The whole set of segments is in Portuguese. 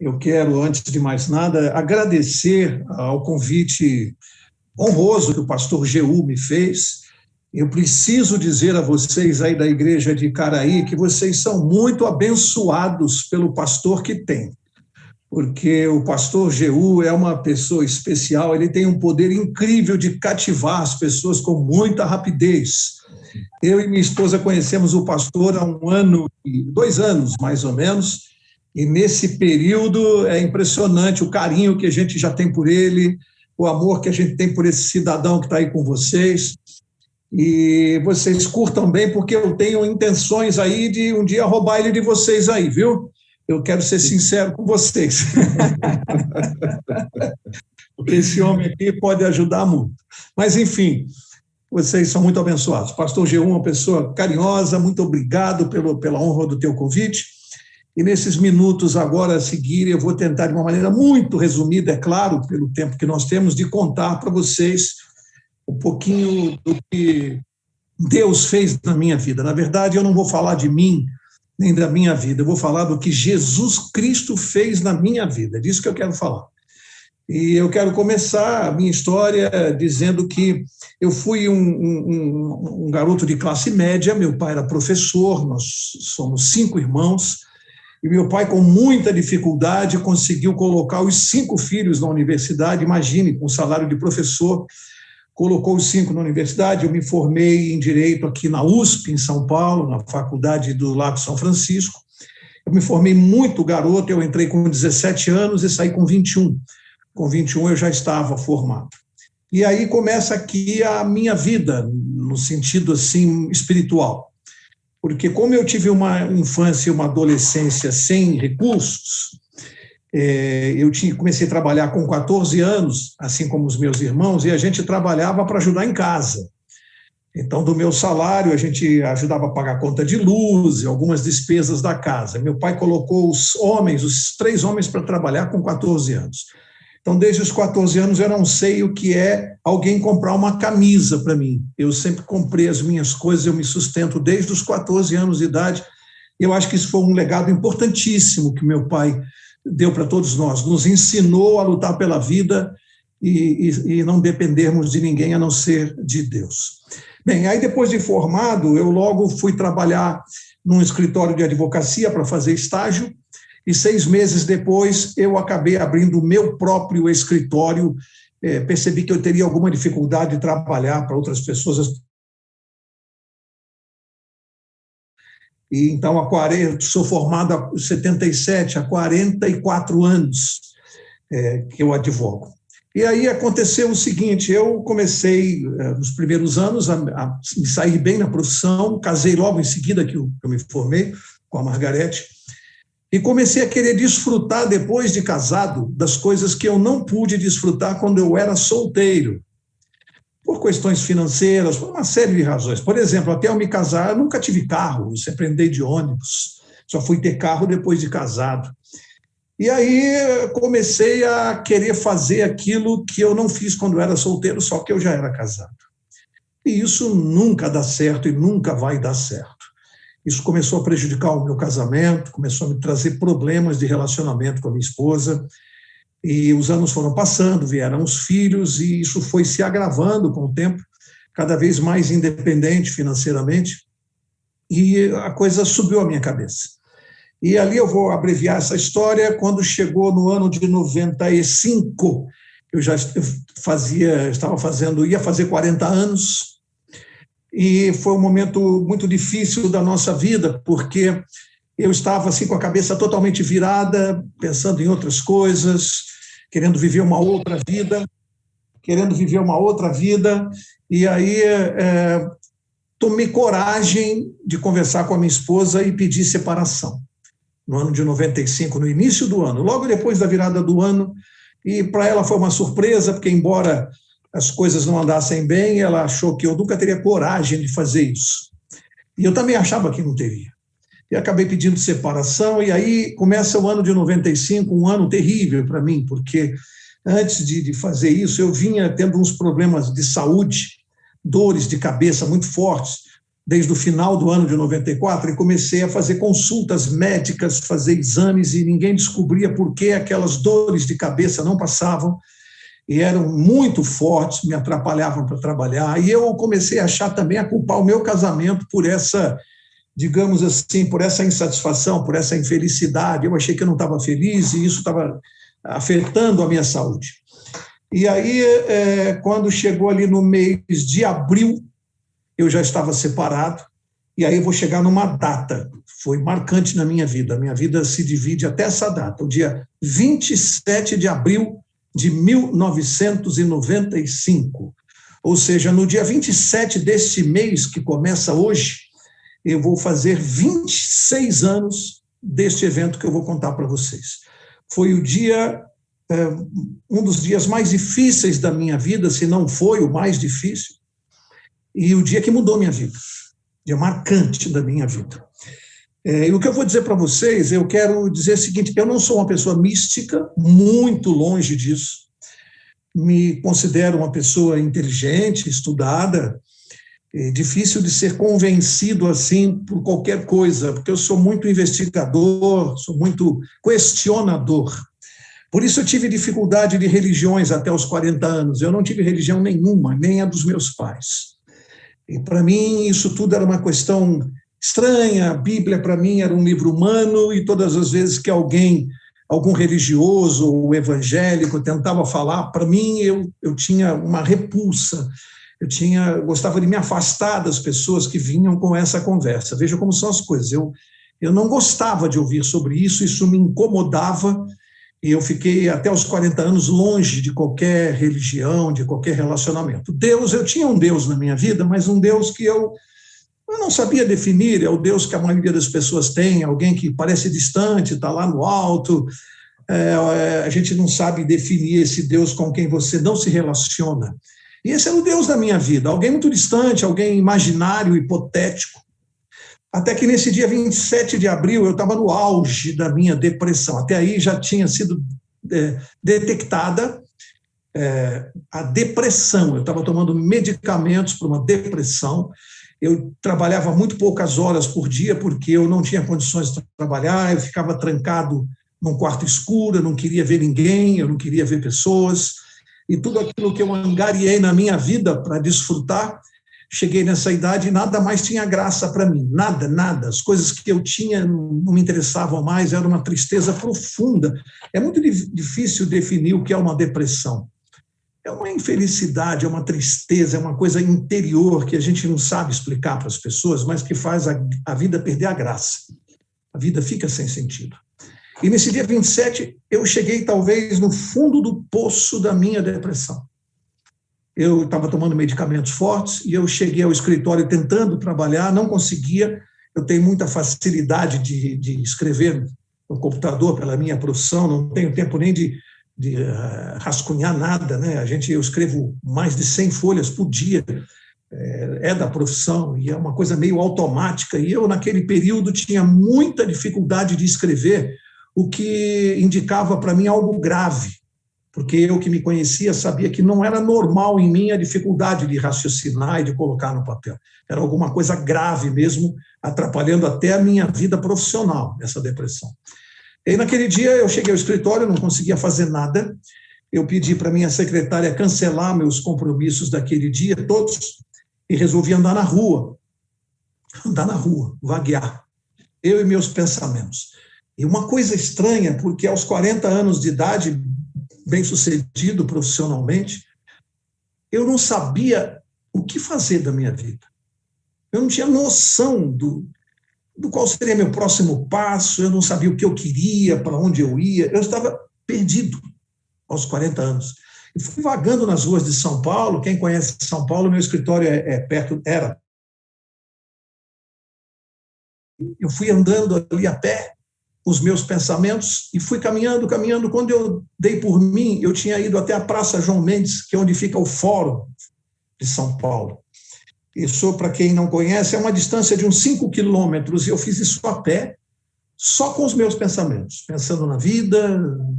Eu quero, antes de mais nada, agradecer ao convite honroso que o pastor Jeú me fez. Eu preciso dizer a vocês aí da igreja de Caraí que vocês são muito abençoados pelo pastor que tem, porque o pastor Jeú é uma pessoa especial, ele tem um poder incrível de cativar as pessoas com muita rapidez. Eu e minha esposa conhecemos o pastor há 2 anos, mais ou menos, e nesse período é impressionante o carinho que a gente já tem por ele, o amor que a gente tem por esse cidadão que está aí com vocês. E vocês curtam bem, porque eu tenho intenções aí de um dia roubar ele de vocês aí, viu? Eu quero ser sincero com vocês. Porque esse homem aqui pode ajudar muito. Mas, enfim, vocês são muito abençoados. Pastor G1 é uma pessoa carinhosa, muito obrigado pela honra do teu convite. E nesses minutos agora a seguir, eu vou tentar, de uma maneira muito resumida, é claro, pelo tempo que nós temos, de contar para vocês um pouquinho do que Deus fez na minha vida. Na verdade, eu não vou falar de mim, nem da minha vida, eu vou falar do que Jesus Cristo fez na minha vida, é disso que eu quero falar. E eu quero começar a minha história dizendo que eu fui um garoto de classe média, meu pai era professor, nós somos 5 irmãos, e meu pai, com muita dificuldade, conseguiu colocar os 5 filhos na universidade. Imagine, com o salário de professor, colocou os 5 na universidade. Eu me formei em Direito aqui na USP, em São Paulo, na Faculdade do Lago São Francisco. Eu me formei muito garoto, eu entrei com 17 anos e saí com 21. Com 21 eu já estava formado. E aí começa aqui a minha vida, no sentido assim espiritual. Porque como eu tive uma infância e uma adolescência sem recursos, comecei a trabalhar com 14 anos, assim como os meus irmãos, e a gente trabalhava para ajudar em casa. Então, do meu salário, a gente ajudava a pagar a conta de luz e algumas despesas da casa. Meu pai colocou os 3 homens para trabalhar com 14 anos. Então, desde os 14 anos, eu não sei o que é alguém comprar uma camisa para mim. Eu sempre comprei as minhas coisas, eu me sustento desde os 14 anos de idade. Eu acho que isso foi um legado importantíssimo que meu pai deu para todos nós. Nos ensinou a lutar pela vida e não dependermos de ninguém a não ser de Deus. Bem, aí depois de formado, eu logo fui trabalhar num escritório de advocacia para fazer estágio. E 6 meses depois, eu acabei abrindo o meu próprio escritório, percebi que eu teria alguma dificuldade de trabalhar para outras pessoas. E então, sou formado em 77, há 44 anos que eu advogo. E aí aconteceu o seguinte, eu comecei, nos primeiros anos, a me sair bem na profissão, casei logo em seguida que eu me formei com a Margarete, e comecei a querer desfrutar, depois de casado, das coisas que eu não pude desfrutar quando eu era solteiro, por questões financeiras, por uma série de razões. Por exemplo, até eu me casar, eu nunca tive carro, eu sempre andei de ônibus, só fui ter carro depois de casado. E aí comecei a querer fazer aquilo que eu não fiz quando eu era solteiro, só que eu já era casado. E isso nunca dá certo e nunca vai dar certo. Isso começou a prejudicar o meu casamento, começou a me trazer problemas de relacionamento com a minha esposa, e os anos foram passando, vieram os filhos, e isso foi se agravando com o tempo, cada vez mais independente financeiramente, e a coisa subiu à minha cabeça. E ali eu vou abreviar essa história, quando chegou no ano de 95, eu já ia fazer 40 anos, e foi um momento muito difícil da nossa vida, porque eu estava assim com a cabeça totalmente virada, pensando em outras coisas, querendo viver uma outra vida, e aí tomei coragem de conversar com a minha esposa e pedir separação. No ano de 95, no início do ano, logo depois da virada do ano, e para ela foi uma surpresa, porque embora as coisas não andassem bem, ela achou que eu nunca teria coragem de fazer isso. E eu também achava que não teria. E acabei pedindo separação, e aí começa o ano de 95, um ano terrível para mim, porque antes de fazer isso, eu vinha tendo uns problemas de saúde, dores de cabeça muito fortes, desde o final do ano de 94, e comecei a fazer consultas médicas, fazer exames, e ninguém descobria por que aquelas dores de cabeça não passavam, e eram muito fortes, me atrapalhavam para trabalhar, e eu comecei a achar também, a culpar o meu casamento por essa, digamos assim, por essa insatisfação, por essa infelicidade. Eu achei que eu não estava feliz, e isso estava afetando a minha saúde. E aí, quando chegou ali no mês de abril, eu já estava separado, e aí eu vou chegar numa data, foi marcante na minha vida. A minha vida se divide até essa data, o dia 27 de abril de 1995. Ou seja, no dia 27 deste mês, que começa hoje, eu vou fazer 26 anos deste evento que eu vou contar para vocês. Foi o dia, um dos dias mais difíceis da minha vida, se não foi o mais difícil, e o dia que mudou minha vida, dia marcante da minha vida. E o que eu vou dizer para vocês, eu quero dizer o seguinte: eu não sou uma pessoa mística, muito longe disso, me considero uma pessoa inteligente, estudada, difícil de ser convencido assim por qualquer coisa, porque eu sou muito investigador, sou muito questionador. Por isso eu tive dificuldade de religiões até os 40 anos, eu não tive religião nenhuma, nem a dos meus pais. E para mim isso tudo era uma questão estranha. A Bíblia para mim era um livro humano, e todas as vezes que algum religioso ou evangélico tentava falar, para mim eu tinha uma repulsa, gostava de me afastar das pessoas que vinham com essa conversa. Veja como são as coisas, eu não gostava de ouvir sobre isso me incomodava, e eu fiquei até os 40 anos longe de qualquer religião, de qualquer relacionamento. Deus, eu tinha um Deus na minha vida, mas um Deus que eu não sabia definir. É o Deus que a maioria das pessoas tem, alguém que parece distante, está lá no alto. A gente não sabe definir esse Deus com quem você não se relaciona. E esse era o Deus da minha vida, alguém muito distante, alguém imaginário, hipotético. Até que nesse dia 27 de abril eu estava no auge da minha depressão. Até aí já tinha sido detectada a depressão. Eu estava tomando medicamentos para uma depressão. Eu trabalhava muito poucas horas por dia, porque eu não tinha condições de trabalhar, eu ficava trancado num quarto escuro, eu não queria ver ninguém, eu não queria ver pessoas, e tudo aquilo que eu angariei na minha vida para desfrutar, cheguei nessa idade e nada mais tinha graça para mim, nada. As coisas que eu tinha não me interessavam mais, era uma tristeza profunda. É muito difícil definir o que é uma depressão. É uma infelicidade, é uma tristeza, é uma coisa interior que a gente não sabe explicar para as pessoas, mas que faz a vida perder a graça. A vida fica sem sentido. E nesse dia 27, eu cheguei talvez no fundo do poço da minha depressão. Eu estava tomando medicamentos fortes e eu cheguei ao escritório tentando trabalhar, não conseguia. Eu tenho muita facilidade de escrever no computador pela minha profissão, não tenho tempo nem de rascunhar nada, né? Eu escrevo mais de 100 folhas por dia, é da profissão, e é uma coisa meio automática, e eu naquele período tinha muita dificuldade de escrever, o que indicava para mim algo grave, porque eu que me conhecia sabia que não era normal em mim a dificuldade de raciocinar e de colocar no papel, era alguma coisa grave mesmo, atrapalhando até a minha vida profissional, essa depressão. E naquele dia eu cheguei ao escritório, não conseguia fazer nada, eu pedi para minha secretária cancelar meus compromissos daquele dia, todos, e resolvi andar na rua, vaguear, eu e meus pensamentos. E uma coisa estranha, porque aos 40 anos de idade, bem-sucedido profissionalmente, eu não sabia o que fazer da minha vida. Eu não tinha noção do qual seria meu próximo passo, eu não sabia o que eu queria, para onde eu ia, eu estava perdido aos 40 anos. E fui vagando nas ruas de São Paulo. Quem conhece São Paulo, meu escritório era. Eu fui andando ali a pé, os meus pensamentos, e fui caminhando. Quando eu dei por mim, eu tinha ido até a Praça João Mendes, que é onde fica o Fórum de São Paulo. Isso, para quem não conhece, é uma distância de uns 5 quilômetros, e eu fiz isso a pé, só com os meus pensamentos, pensando na vida, o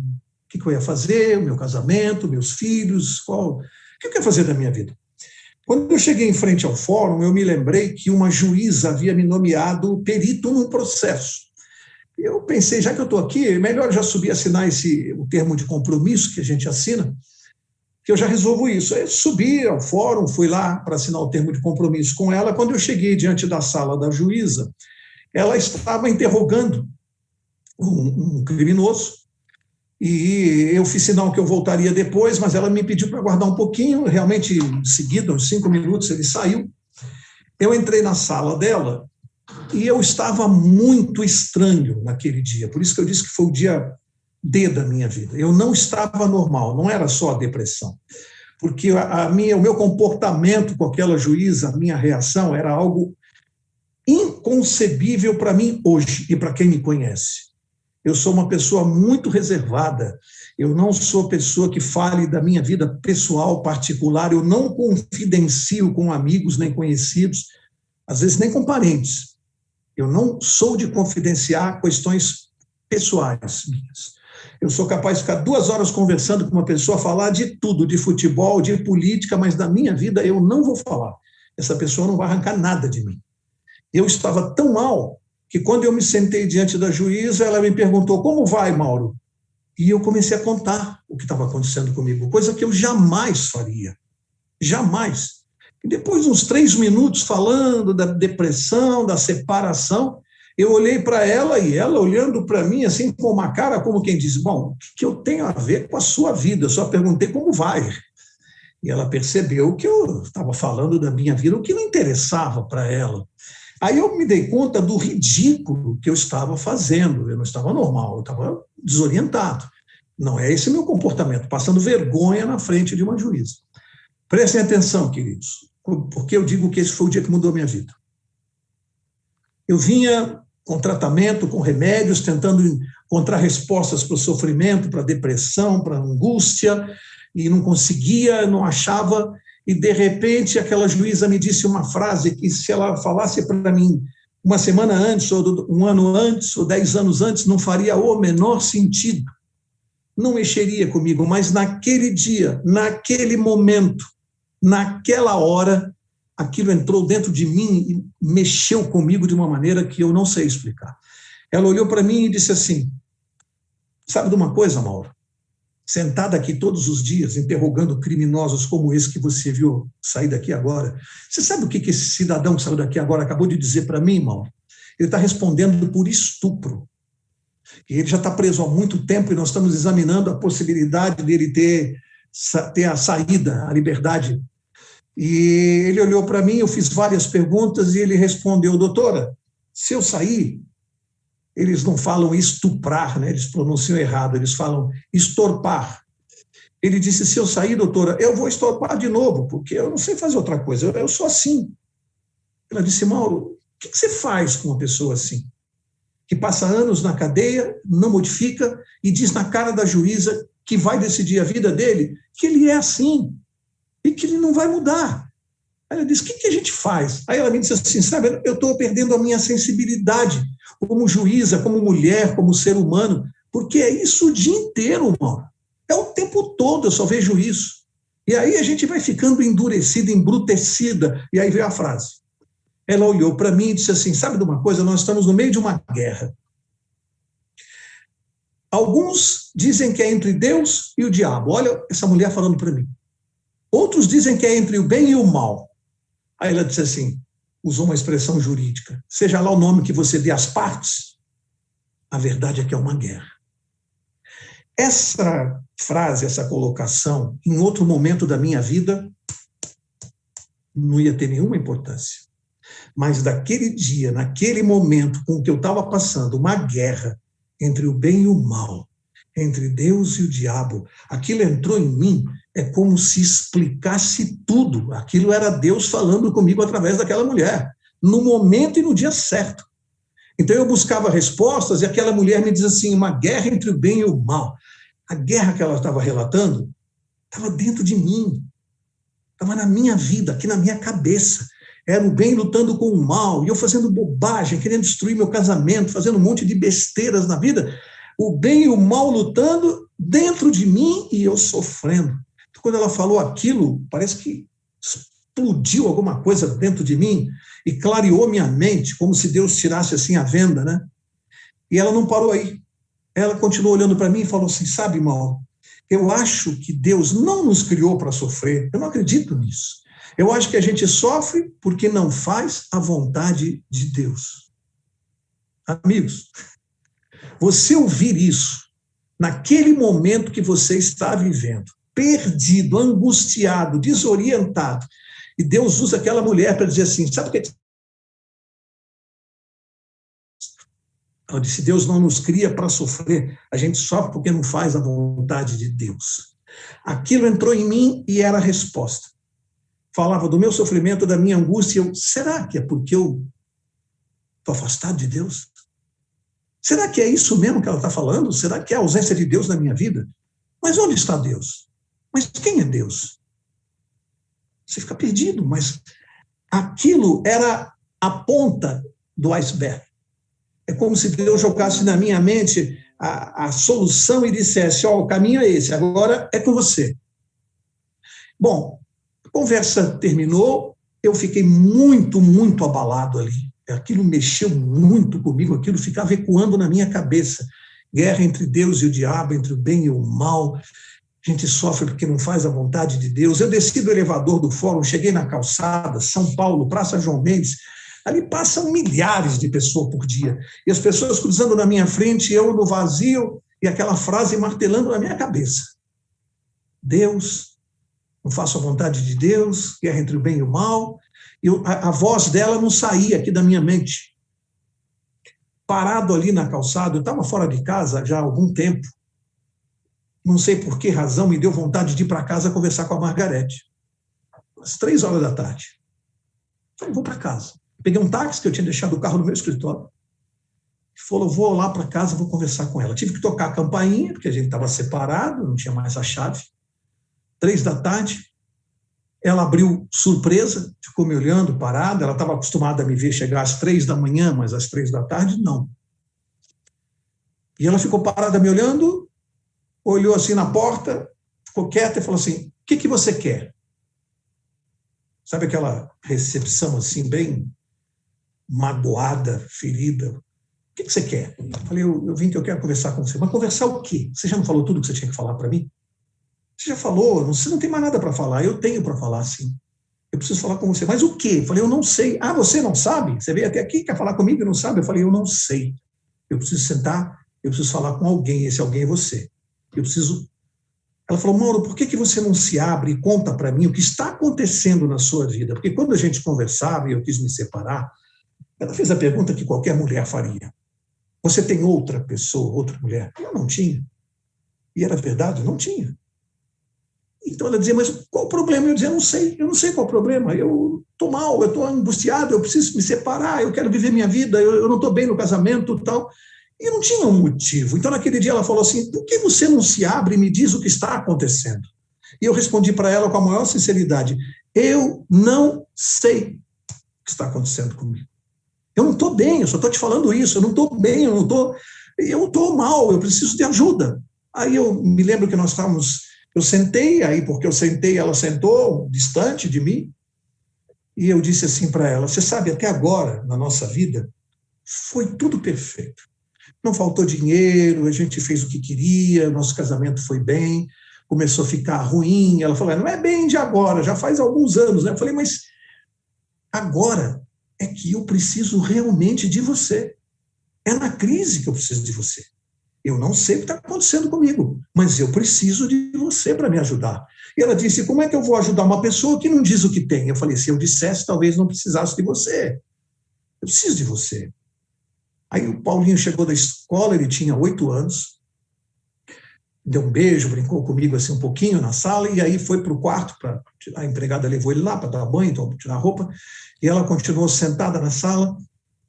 que eu ia fazer, o meu casamento, meus filhos, o que eu ia fazer da minha vida. Quando eu cheguei em frente ao fórum, eu me lembrei que uma juíza havia me nomeado perito num processo. Eu pensei, já que eu estou aqui, é melhor já subir a assinar o termo de compromisso que a gente assina, que eu já resolvo isso. Aí eu subi ao fórum, fui lá para assinar o termo de compromisso com ela. Quando eu cheguei diante da sala da juíza, ela estava interrogando um criminoso, e eu fiz sinal que eu voltaria depois, mas ela me pediu para aguardar um pouquinho, realmente, em seguida, uns 5 minutos, ele saiu. Eu entrei na sala dela e eu estava muito estranho naquele dia, por isso que eu disse que foi o dia D da minha vida. Eu não estava normal, não era só a depressão, porque o meu comportamento com aquela juíza, a minha reação era algo inconcebível para mim hoje e para quem me conhece. Eu sou uma pessoa muito reservada, eu não sou pessoa que fale da minha vida pessoal, particular, eu não confidencio com amigos nem conhecidos, às vezes nem com parentes. Eu não sou de confidenciar questões pessoais minhas. Eu sou capaz de ficar 2 horas conversando com uma pessoa, falar de tudo, de futebol, de política, mas da minha vida eu não vou falar. Essa pessoa não vai arrancar nada de mim. Eu estava tão mal que quando eu me sentei diante da juíza, ela me perguntou, como vai, Mauro? E eu comecei a contar o que estava acontecendo comigo, coisa que eu jamais faria. Jamais. E depois de uns 3 minutos falando da depressão, da separação, eu olhei para ela e ela olhando para mim assim com uma cara como quem diz, bom, o que eu tenho a ver com a sua vida? Eu só perguntei como vai. E ela percebeu que eu estava falando da minha vida, o que não interessava para ela. Aí eu me dei conta do ridículo que eu estava fazendo. Eu não estava normal, eu estava desorientado. Não é esse meu comportamento, passando vergonha na frente de uma juíza. Prestem atenção, queridos, porque eu digo que esse foi o dia que mudou a minha vida. Eu vinha com tratamento, com remédios, tentando encontrar respostas para o sofrimento, para a depressão, para a angústia, e não conseguia, não achava, e de repente aquela juíza me disse uma frase que se ela falasse para mim uma semana antes, ou um ano antes, ou 10 anos antes, não faria o menor sentido. Não mexeria comigo, mas naquele dia, naquele momento, naquela hora, aquilo entrou dentro de mim e mexeu comigo de uma maneira que eu não sei explicar. Ela olhou para mim e disse assim, sabe de uma coisa, Mauro? Sentada aqui todos os dias, interrogando criminosos como esse que você viu sair daqui agora, você sabe o que esse cidadão que saiu daqui agora acabou de dizer para mim, Mauro? Ele está respondendo por estupro. E ele já está preso há muito tempo e nós estamos examinando a possibilidade dele ter a saída, a liberdade. E ele olhou para mim, eu fiz várias perguntas e ele respondeu, doutora, se eu sair, eles não falam estuprar, né? Eles pronunciam errado, eles falam estorpar. Ele disse, se eu sair, doutora, eu vou estorpar de novo, porque eu não sei fazer outra coisa, eu sou assim. Ela disse, Mauro, o que você faz com uma pessoa assim? Que passa anos na cadeia, não modifica, e diz na cara da juíza que vai decidir a vida dele, que ele é assim, e que ele não vai mudar. Aí ela disse, o que a gente faz? Aí ela me disse assim, sabe, eu estou perdendo a minha sensibilidade como juíza, como mulher, como ser humano, porque é isso o dia inteiro, mano. É o tempo todo, eu só vejo isso. E aí a gente vai ficando endurecida, embrutecida, e aí veio a frase. Ela olhou para mim e disse assim, sabe de uma coisa, nós estamos no meio de uma guerra. Alguns dizem que é entre Deus e o diabo. Olha essa mulher falando para mim. Outros dizem que é entre o bem e o mal. Aí ela disse assim, usou uma expressão jurídica, seja lá o nome que você dê às partes, a verdade é que é uma guerra. Essa frase, essa colocação, em outro momento da minha vida, não ia ter nenhuma importância. Mas daquele dia, naquele momento com que eu estava passando, uma guerra entre o bem e o mal, entre Deus e o diabo, aquilo entrou em mim, é como se explicasse tudo. Aquilo era Deus falando comigo através daquela mulher, no momento e no dia certo. Então eu buscava respostas e aquela mulher me diz assim, uma guerra entre o bem e o mal. A guerra que ela estava relatando estava dentro de mim, estava na minha vida, aqui na minha cabeça. Era o bem lutando com o mal, e eu fazendo bobagem, querendo destruir meu casamento, fazendo um monte de besteiras na vida, o bem e o mal lutando dentro de mim e eu sofrendo. Então, quando ela falou aquilo, parece que explodiu alguma coisa dentro de mim e clareou minha mente, como se Deus tirasse assim a venda, né? E ela não parou aí. Ela continuou olhando para mim e falou assim, sabe, Mauro, eu acho que Deus não nos criou para sofrer, eu não acredito nisso. Eu acho que a gente sofre porque não faz a vontade de Deus. Amigos, você ouvir isso, naquele momento que você está vivendo, perdido, angustiado, desorientado, e Deus usa aquela mulher para dizer assim, sabe o que? Ela disse, Deus não nos cria para sofrer, a gente sofre porque não faz a vontade de Deus. Aquilo entrou em mim e era a resposta. Falava do meu sofrimento, da minha angústia, será que é porque eu estou afastado de Deus? Será que é isso mesmo que ela está falando? Será que é a ausência de Deus na minha vida? Mas onde está Deus? Mas quem é Deus? Você fica perdido, mas aquilo era a ponta do iceberg. É como se Deus jogasse na minha mente a solução e dissesse, ó, o caminho é esse, agora é com você. Bom, a conversa terminou, eu fiquei muito, muito abalado ali. Aquilo mexeu muito comigo, aquilo ficava ecoando na minha cabeça. Guerra entre Deus e o diabo, entre o bem e o mal. A gente sofre porque não faz a vontade de Deus. Eu desci do elevador do fórum, cheguei na calçada, São Paulo, Praça João Mendes. Ali passam milhares de pessoas por dia. E as pessoas cruzando na minha frente, eu no vazio, e aquela frase martelando na minha cabeça. Deus, não faço a vontade de Deus, guerra entre o bem e o mal. E a voz dela não saía aqui da minha mente. Parado ali na calçada, eu estava fora de casa já há algum tempo. Não sei por que razão me deu vontade de ir para casa conversar com a Margarete. Às 3 horas da tarde. Falei, vou para casa. Peguei um táxi, que eu tinha deixado o carro no meu escritório. Falou, vou lá para casa, vou conversar com ela. Tive que tocar a campainha, porque a gente estava separado, não tinha mais a chave. 3 da tarde, ela abriu surpresa, ficou me olhando, parada. Ela estava acostumada a me ver chegar às 3 da manhã, mas às 3 da tarde, não. E ela ficou parada me olhando, olhou assim na porta, ficou quieta e falou assim, o que você quer? Sabe aquela recepção assim, bem magoada, ferida? O que você quer? Eu falei, eu vim que eu quero conversar com você. Mas conversar o quê? Você já não falou tudo que você tinha que falar para mim? Você já falou, você não tem mais nada para falar. Eu tenho para falar, sim. Eu preciso falar com você. Mas o quê? Eu falei, eu não sei. Ah, você não sabe? Você veio até aqui, quer falar comigo e não sabe? Eu falei, eu não sei. Eu preciso sentar, eu preciso falar com alguém. Esse alguém é você. Eu preciso... Ela falou, Mauro, por que você não se abre e conta para mim o que está acontecendo na sua vida? Porque quando a gente conversava e eu quis me separar, ela fez a pergunta que qualquer mulher faria. Você tem outra pessoa, outra mulher? Eu não tinha. E era verdade, eu não tinha. Então ela dizia, mas qual o problema? Eu dizia, eu não sei qual o problema. Eu estou mal, eu estou angustiado, eu preciso me separar, eu quero viver minha vida, eu não estou bem no casamento e tal. E não tinha um motivo. Então, naquele dia, ela falou assim, por que você não se abre e me diz o que está acontecendo? E eu respondi para ela com a maior sinceridade, eu não sei o que está acontecendo comigo. Eu não estou bem, eu só estou te falando isso, eu não estou bem, eu estou mal, eu preciso de ajuda. Aí eu me lembro que nós estávamos, eu sentei, aí porque eu sentei, ela sentou, distante de mim, e eu disse assim para ela, você sabe, até agora, na nossa vida, foi tudo perfeito. Não faltou dinheiro, a gente fez o que queria, nosso casamento foi bem, começou a ficar ruim. Ela falou, não é bem de agora, já faz alguns anos, né? Eu falei, mas agora é que eu preciso realmente de você. É na crise que eu preciso de você. Eu não sei o que está acontecendo comigo, mas eu preciso de você para me ajudar. E ela disse, como é que eu vou ajudar uma pessoa que não diz o que tem? Eu falei, se eu dissesse, talvez não precisasse de você. Eu preciso de você. Aí o Paulinho chegou da escola, ele tinha 8 anos, deu um beijo, brincou comigo assim um pouquinho na sala, e aí foi para o quarto, a empregada levou ele lá para dar banho, então, tirar a roupa, e ela continuou sentada na sala.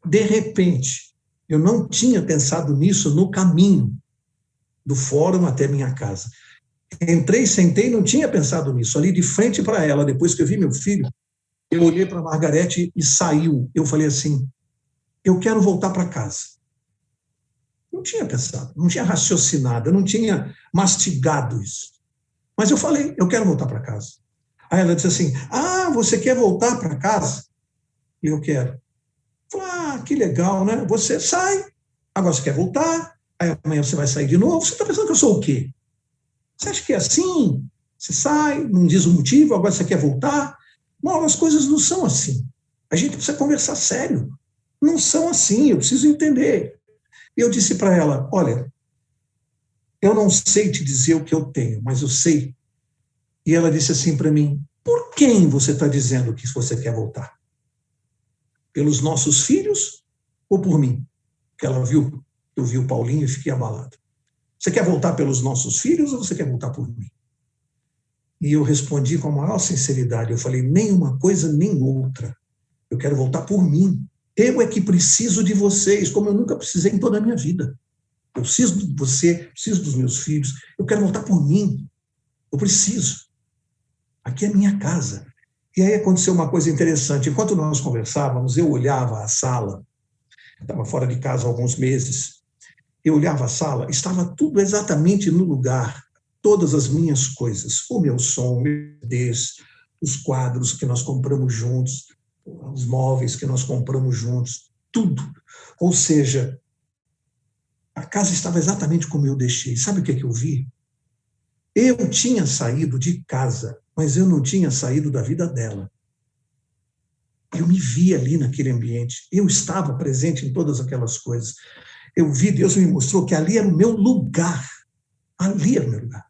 De repente, eu não tinha pensado nisso no caminho do fórum até minha casa. Entrei, sentei, não tinha pensado nisso. Ali de frente para ela, depois que eu vi meu filho, eu olhei para a Margarete e saiu. Eu falei assim, eu quero voltar para casa. Não tinha pensado, não tinha raciocinado, eu não tinha mastigado isso. Mas eu falei, eu quero voltar para casa. Aí ela disse assim, você quer voltar para casa? E eu quero. Falei, que legal, né? Você sai, agora você quer voltar, aí amanhã você vai sair de novo. Você está pensando que eu sou o quê? Você acha que é assim? Você sai, não diz o motivo, agora você quer voltar? Não, as coisas não são assim. A gente precisa conversar sério. Não são assim, eu preciso entender. E eu disse para ela, olha, eu não sei te dizer o que eu tenho, mas eu sei. E ela disse assim para mim, por quem você está dizendo que você quer voltar? Pelos nossos filhos ou por mim? Porque ela viu, eu vi o Paulinho e fiquei abalado. Você quer voltar pelos nossos filhos ou você quer voltar por mim? E eu respondi com a maior sinceridade, eu falei, nem uma coisa nem outra. Eu quero voltar por mim. Eu é que preciso de vocês, como eu nunca precisei em toda a minha vida. Eu preciso de você, preciso dos meus filhos, eu quero voltar por mim. Eu preciso. Aqui é minha casa. E aí aconteceu uma coisa interessante. Enquanto nós conversávamos, eu olhava a sala, estava fora de casa há alguns meses, eu olhava a sala, estava tudo exatamente no lugar, todas as minhas coisas, o meu som, o meu CDs, os quadros que nós compramos juntos, os móveis que nós compramos juntos, tudo. Ou seja, a casa estava exatamente como eu deixei. Sabe o que eu vi? Eu tinha saído de casa, mas eu não tinha saído da vida dela. Eu me vi ali naquele ambiente, eu estava presente em todas aquelas coisas. Eu vi, Deus me mostrou que ali era o meu lugar. Ali era o meu lugar.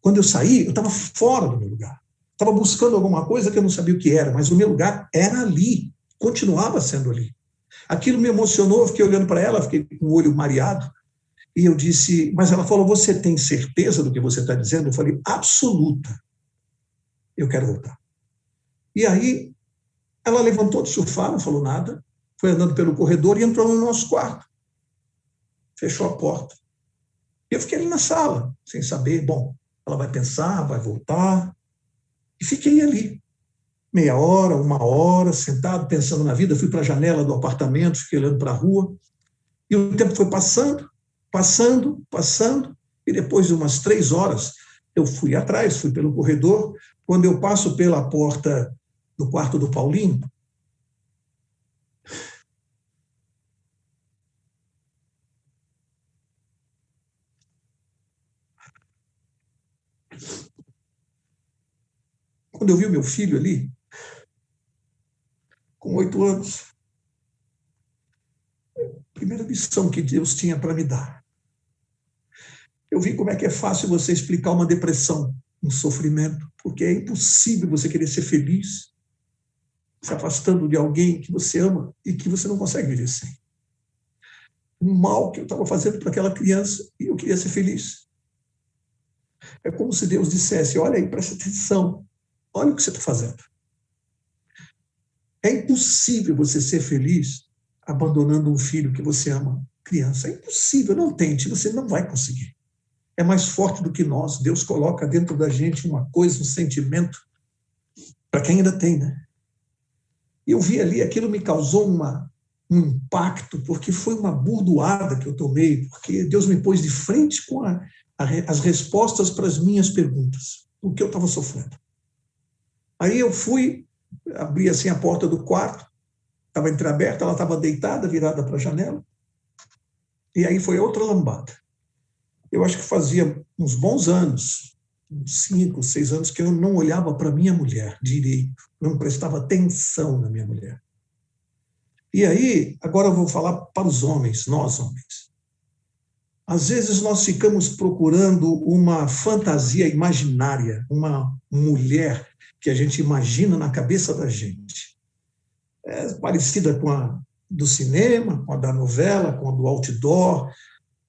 Quando eu saí, eu estava fora do meu lugar. Estava buscando alguma coisa que eu não sabia o que era, mas o meu lugar era ali, continuava sendo ali. Aquilo me emocionou, eu fiquei olhando para ela, fiquei com o olho mareado, e eu disse, mas ela falou, você tem certeza do que você está dizendo? Eu falei, absoluta. Eu quero voltar. E aí, ela levantou do sofá, não falou nada, foi andando pelo corredor e entrou no nosso quarto. Fechou a porta. Eu fiquei ali na sala, sem saber, bom, ela vai pensar, vai voltar. E fiquei ali, meia hora, uma hora, sentado, pensando na vida. Fui para a janela do apartamento, fiquei olhando para a rua. E o tempo foi passando, passando, passando. E depois de umas 3 horas, eu fui atrás, fui pelo corredor. Quando eu passo pela porta do quarto do Paulinho, quando eu vi o meu filho ali, com 8 anos, a primeira missão que Deus tinha para me dar. Eu vi como é que é fácil você explicar uma depressão, um sofrimento, porque é impossível você querer ser feliz se afastando de alguém que você ama e que você não consegue viver sem. O mal que eu estava fazendo para aquela criança e eu queria ser feliz. É como se Deus dissesse, olha aí, presta atenção, olha o que você está fazendo. É impossível você ser feliz abandonando um filho que você ama, criança. É impossível, não tente, você não vai conseguir. É mais forte do que nós. Deus coloca dentro da gente uma coisa, um sentimento, para quem ainda tem, né? Eu vi ali, aquilo me causou um impacto, porque foi uma burdoada que eu tomei, porque Deus me pôs de frente com as respostas para as minhas perguntas, o que eu estava sofrendo. Aí eu fui, abri assim a porta do quarto, estava entreaberta, ela estava deitada, virada para a janela, e aí foi outra lambada. Eu acho que fazia uns bons anos, uns 5, 6 anos, que eu não olhava para minha mulher direito, não prestava atenção na minha mulher. E aí, agora eu vou falar para os homens, nós homens. Às vezes nós ficamos procurando uma fantasia imaginária, uma mulher que a gente imagina na cabeça da gente. É parecida com a do cinema, com a da novela, com a do outdoor,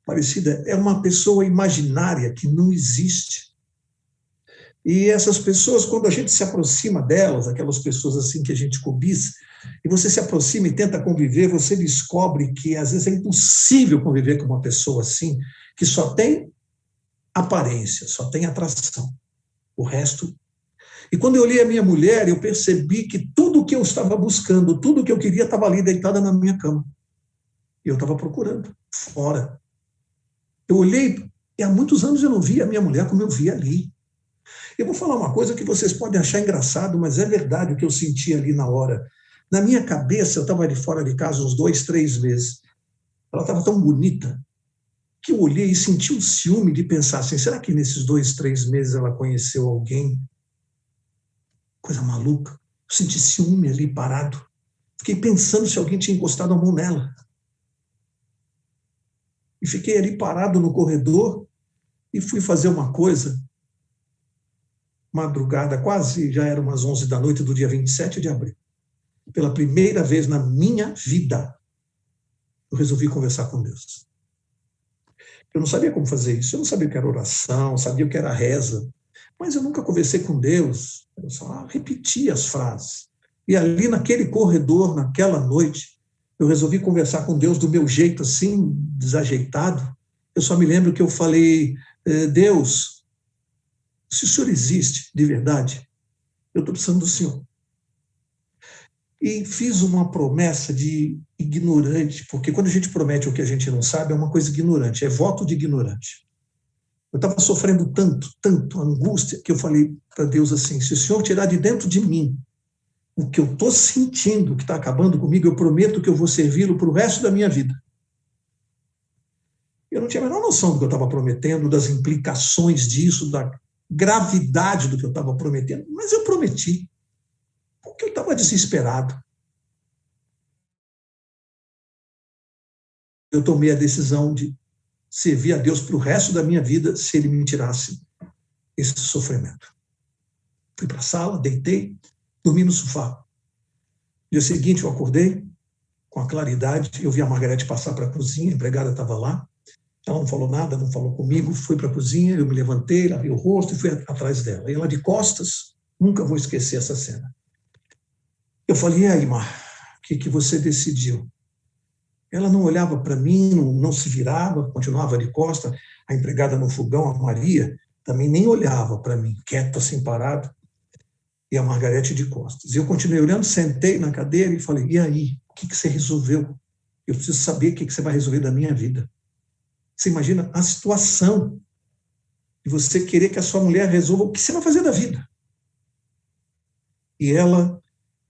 parecida. É uma pessoa imaginária que não existe. E essas pessoas, quando a gente se aproxima delas, aquelas pessoas assim que a gente cobiça, e você se aproxima e tenta conviver, você descobre que às vezes é impossível conviver com uma pessoa assim, que só tem aparência, só tem atração. O resto. E quando eu olhei a minha mulher, eu percebi que tudo que eu estava buscando, tudo que eu queria estava ali deitada na minha cama. E eu estava procurando, fora. Eu olhei, e há muitos anos eu não via a minha mulher como eu via ali. Eu vou falar uma coisa que vocês podem achar engraçado, mas é verdade o que eu senti ali na hora. Na minha cabeça, eu estava ali fora de casa uns 2, 3 meses. Ela estava tão bonita que eu olhei e senti um ciúme de pensar assim, será que nesses 2, 3 meses ela conheceu alguém? Coisa maluca. Eu senti ciúme ali parado. Fiquei pensando se alguém tinha encostado a mão nela. E fiquei ali parado no corredor e fui fazer uma coisa. Madrugada, quase já era umas 11 da noite do dia 27 de abril. Pela primeira vez na minha vida, eu resolvi conversar com Deus. Eu não sabia como fazer isso, eu não sabia o que era oração, sabia o que era reza, mas eu nunca conversei com Deus, eu só repetia as frases. E ali naquele corredor, naquela noite, eu resolvi conversar com Deus do meu jeito assim, desajeitado. Eu só me lembro que eu falei, Deus, se o Senhor existe de verdade, eu estou precisando do Senhor. E fiz uma promessa de ignorante, porque quando a gente promete o que a gente não sabe, é uma coisa ignorante, é voto de ignorante. Eu estava sofrendo tanto angústia, que eu falei para Deus assim, se o Senhor tirar de dentro de mim o que eu estou sentindo, que está acabando comigo, eu prometo que eu vou servi-lo para o resto da minha vida. Eu não tinha a menor noção do que eu estava prometendo, das implicações disso, da gravidade do que eu estava prometendo, mas eu prometi, porque eu estava desesperado. Eu tomei a decisão de servir a Deus para o resto da minha vida se Ele me tirasse esse sofrimento. Fui para a sala, deitei, dormi no sofá. No dia seguinte eu acordei com a claridade, eu vi a Margarete passar para a cozinha, a empregada estava lá, ela não falou nada, não falou comigo, fui para a cozinha, eu me levantei, lavei o rosto e fui atrás dela. E ela de costas, nunca vou esquecer essa cena. Eu falei, e aí, Mar, o que você decidiu? Ela não olhava para mim, não se virava, continuava de costas. A empregada no fogão, a Maria, também nem olhava para mim, quieta, assim, parada, e a Margarete de costas. E eu continuei olhando, sentei na cadeira e falei, e aí, o que você resolveu? Eu preciso saber o que você vai resolver da minha vida. Você imagina a situação de você querer que a sua mulher resolva o que você vai fazer da vida. E ela,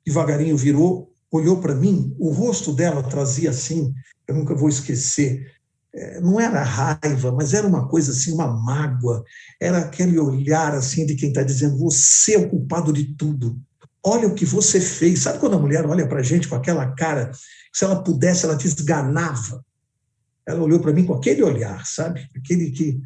devagarinho, virou, olhou para mim, o rosto dela trazia assim, eu nunca vou esquecer, não era raiva, mas era uma coisa assim, uma mágoa, era aquele olhar assim de quem está dizendo, você é o culpado de tudo, olha o que você fez. Sabe quando a mulher olha para a gente com aquela cara, que se ela pudesse, ela te esganava? Ela olhou para mim com aquele olhar, sabe? Aquele que...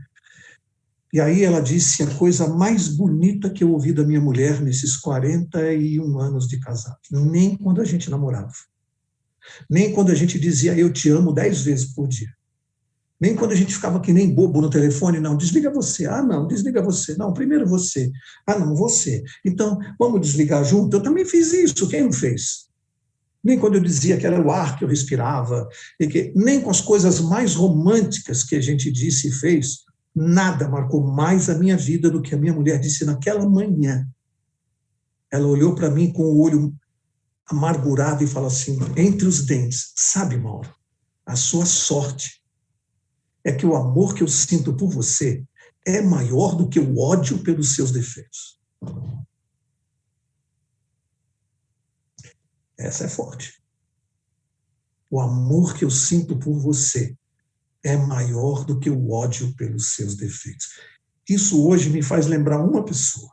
E aí ela disse a coisa mais bonita que eu ouvi da minha mulher nesses 41 anos de casado. Nem quando a gente namorava. Nem quando a gente dizia eu te amo 10 vezes por dia. Nem quando a gente ficava que nem bobo no telefone, não, desliga você. Ah, não, desliga você. Não, primeiro você. Ah, não, você. Então, vamos desligar junto? Eu também fiz isso, quem não fez? Nem quando eu dizia que era o ar que eu respirava, nem com as coisas mais românticas que a gente disse e fez, nada marcou mais a minha vida do que a minha mulher disse naquela manhã. Ela olhou para mim com o olho amargurado e falou assim, entre os dentes, sabe, Mauro, a sua sorte é que o amor que eu sinto por você é maior do que o ódio pelos seus defeitos. Essa é forte. O amor que eu sinto por você é maior do que o ódio pelos seus defeitos. Isso hoje me faz lembrar uma pessoa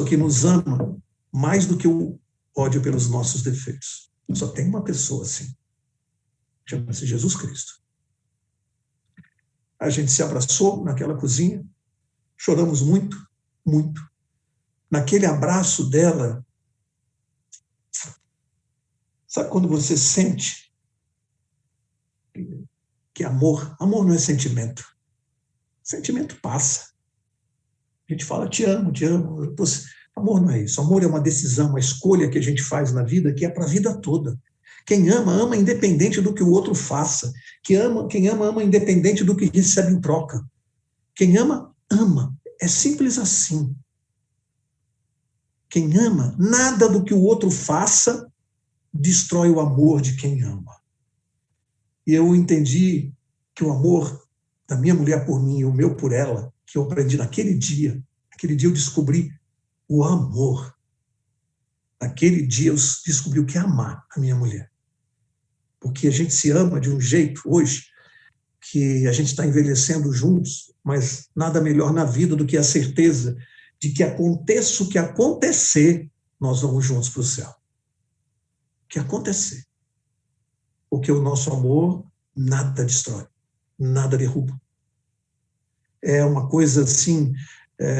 que nos ama mais do que o ódio pelos nossos defeitos. Só tem uma pessoa assim. Chama-se Jesus Cristo. A gente se abraçou naquela cozinha, choramos muito, muito. Naquele abraço dela, sabe quando você sente que amor não é sentimento. Sentimento passa. A gente fala, te amo, te amo. Amor não é isso. Amor é uma decisão, uma escolha que a gente faz na vida que é para a vida toda. Quem ama, ama independente do que o outro faça. Quem ama, ama independente do que recebe em troca. Quem ama, ama. É simples assim. Quem ama, nada do que o outro faça destrói o amor de quem ama. E eu entendi que o amor da minha mulher por mim e o meu por ela, que eu aprendi naquele dia eu descobri o amor. Naquele dia eu descobri o que é amar a minha mulher. Porque a gente se ama de um jeito hoje que a gente está envelhecendo juntos, mas nada melhor na vida do que a certeza de que aconteça o que acontecer, nós vamos juntos para o céu. O que acontecer. Porque o nosso amor nada destrói, nada derruba. É uma coisa assim,